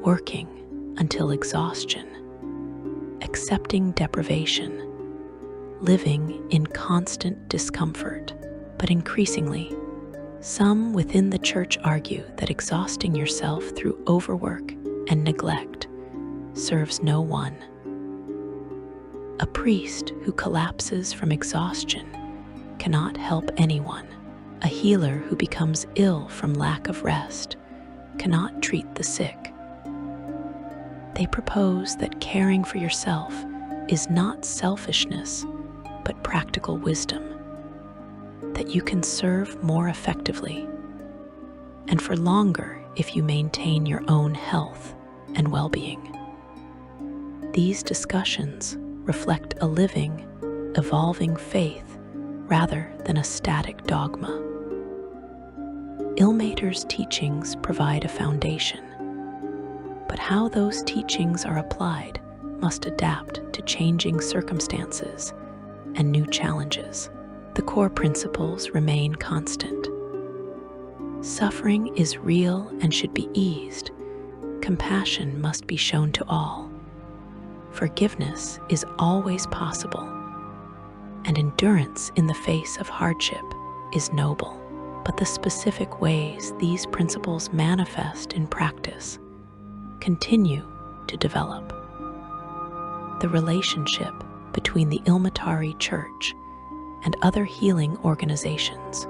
working until exhaustion, accepting deprivation, living in constant discomfort. But increasingly, some within the church argue that exhausting yourself through overwork and neglect serves no one. A priest who collapses from exhaustion cannot help anyone. A healer who becomes ill from lack of rest cannot treat the sick. They propose that caring for yourself is not selfishness, but practical wisdom, that you can serve more effectively and for longer if you maintain your own health and well-being. These discussions reflect a living, evolving faith rather than a static dogma. Ilmater's teachings provide a foundation, but how those teachings are applied must adapt to changing circumstances and new challenges. The core principles remain constant. Suffering is real and should be eased. Compassion must be shown to all. Forgiveness is always possible, and endurance in the face of hardship is noble. But the specific ways these principles manifest in practice continue to develop. The relationship between the Ilmater Church and other healing organizations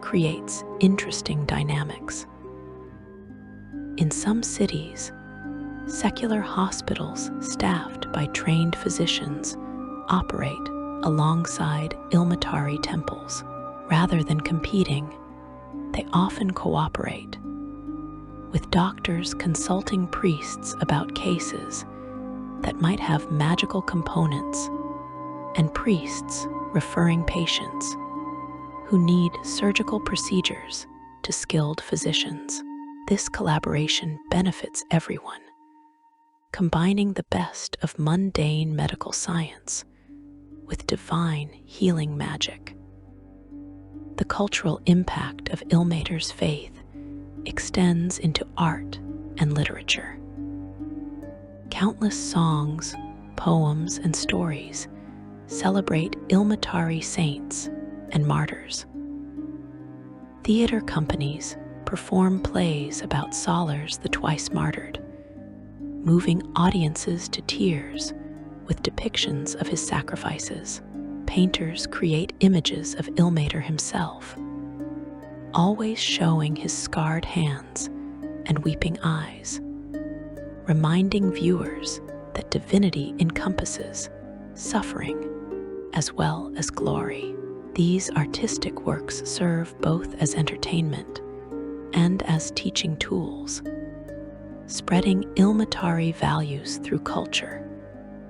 creates interesting dynamics. In some cities, secular hospitals staffed by trained physicians operate alongside Ilmater temples. Rather than competing, they often cooperate, with doctors consulting priests about cases that might have magical components, and priests referring patients who need surgical procedures to skilled physicians. This collaboration benefits everyone, combining the best of mundane medical science with divine healing magic. The cultural impact of Ilmater's faith extends into art and literature. Countless songs, poems, and stories celebrate Ilmater saints and martyrs. Theater companies perform plays about Solars the twice martyred, moving audiences to tears with depictions of his sacrifices. Painters create images of Ilmater himself, always showing his scarred hands and weeping eyes, reminding viewers that divinity encompasses suffering as well as glory. These artistic works serve both as entertainment and as teaching tools, spreading Ilmater values through culture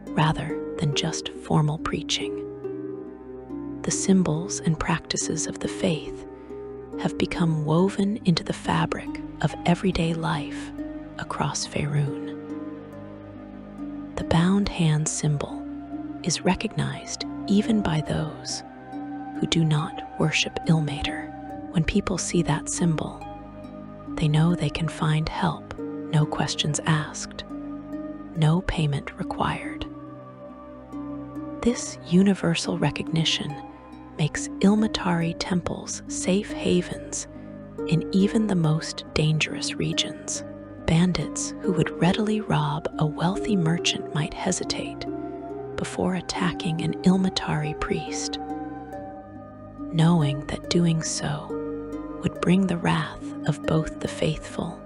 rather than just formal preaching. The symbols and practices of the faith have become woven into the fabric of everyday life across Faerun. The bound hand symbol is recognized even by those who do not worship Ilmater. When people see that symbol, they know they can find help, no questions asked, no payment required. This universal recognition makes Ilmatari temples safe havens in even the most dangerous regions. Bandits who would readily rob a wealthy merchant might hesitate before attacking an Ilmatari priest, knowing that doing so would bring the wrath of both the faithful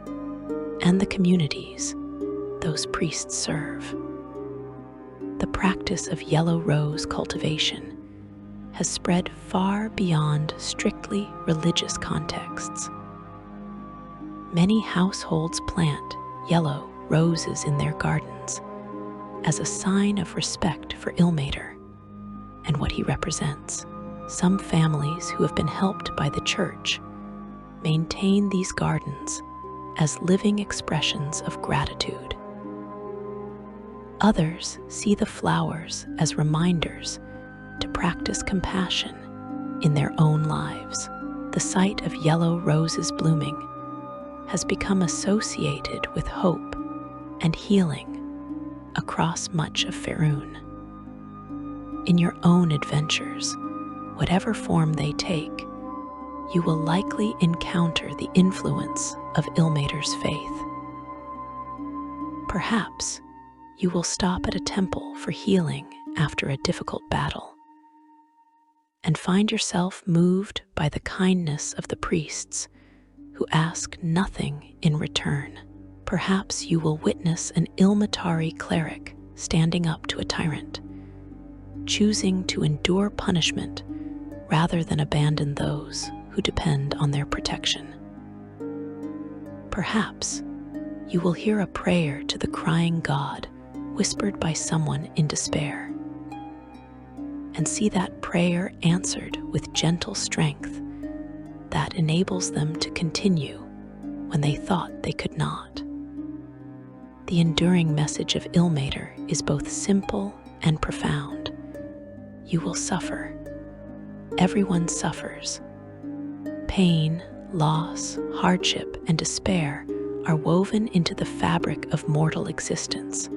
and the communities those priests serve. The practice of yellow rose cultivation has spread far beyond strictly religious contexts. Many households plant yellow roses in their gardens as a sign of respect for Ilmater and what he represents. Some families who have been helped by the church maintain these gardens as living expressions of gratitude. Others see the flowers as reminders to practice compassion in their own lives. The sight of yellow roses blooming has become associated with hope and healing across much of Faerun. In your own adventures, whatever form they take, you will likely encounter the influence of Ilmater's faith. Perhaps you will stop at a temple for healing after a difficult battle and find yourself moved by the kindness of the priests who ask nothing in return. Perhaps you will witness an Ilmatari cleric standing up to a tyrant, choosing to endure punishment rather than abandon those who depend on their protection. Perhaps you will hear a prayer to the crying God whispered by someone in despair, and see that prayer answered with gentle strength that enables them to continue when they thought they could not. The enduring message of Ilmater is both simple and profound. You will suffer. Everyone suffers. Pain, loss, hardship, and despair are woven into the fabric of mortal existence.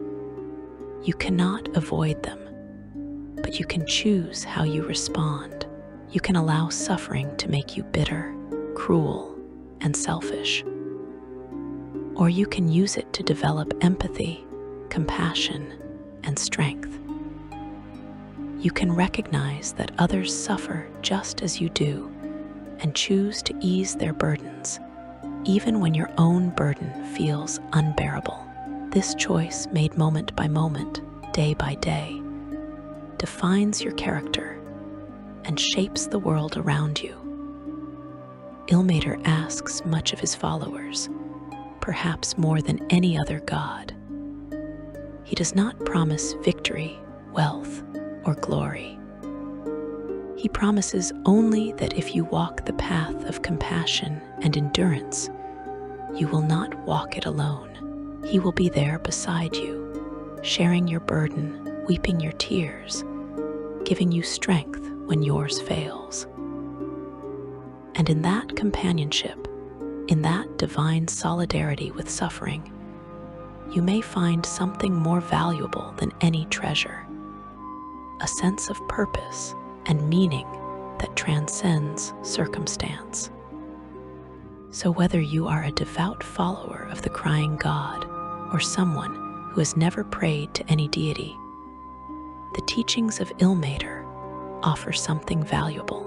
You cannot avoid them, but you can choose how you respond. You can allow suffering to make you bitter, cruel, and selfish. Or you can use it to develop empathy, compassion, and strength. You can recognize that others suffer just as you do and choose to ease their burdens, even when your own burden feels unbearable. This choice, made moment by moment, day by day, defines your character and shapes the world around you. Ilmater asks much of his followers, perhaps more than any other god. He does not promise victory, wealth, or glory. He promises only that if you walk the path of compassion and endurance, you will not walk it alone. He will be there beside you, sharing your burden, weeping your tears, giving you strength when yours fails. And in that companionship, in that divine solidarity with suffering, you may find something more valuable than any treasure, a sense of purpose and meaning that transcends circumstance. So whether you are a devout follower of the crying God or someone who has never prayed to any deity, the teachings of Ilmater offer something valuable.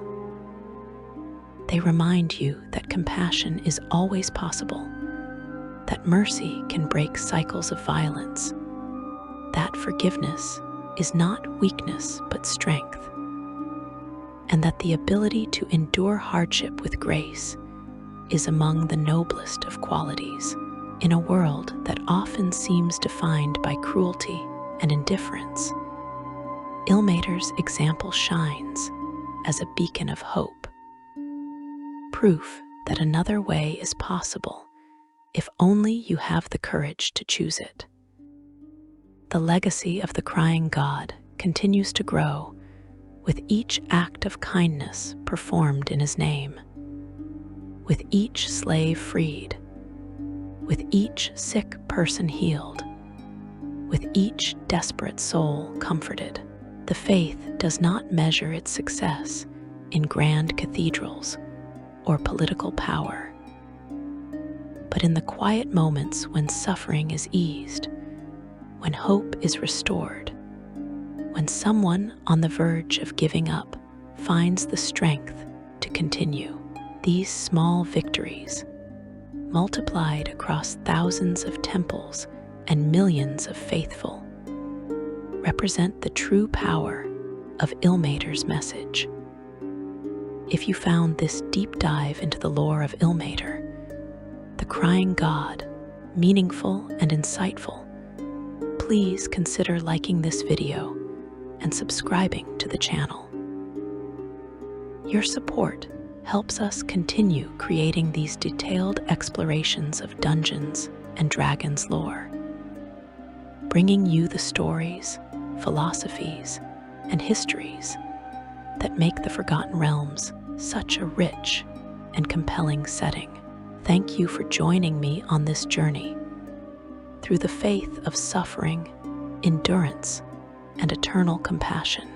They remind you that compassion is always possible, that mercy can break cycles of violence, that forgiveness is not weakness but strength, and that the ability to endure hardship with grace is among the noblest of qualities. In a world that often seems defined by cruelty and indifference, Ilmater's example shines as a beacon of hope, proof that another way is possible if only you have the courage to choose it. The legacy of the crying God continues to grow with each act of kindness performed in his name, with each slave freed, with each sick person healed, with each desperate soul comforted. The faith does not measure its success in grand cathedrals or political power, but in the quiet moments when suffering is eased, when hope is restored, when someone on the verge of giving up finds the strength to continue. These small victories, multiplied across thousands of temples and millions of faithful, represent the true power of Ilmater's message. If you found this deep dive into the lore of Ilmater, the crying God, meaningful and insightful, please consider liking this video and subscribing to the channel. Your support helps us continue creating these detailed explorations of Dungeons and Dragons lore, bringing you the stories, philosophies, and histories that make the Forgotten Realms such a rich and compelling setting. Thank you for joining me on this journey through the faith of suffering, endurance, and eternal compassion.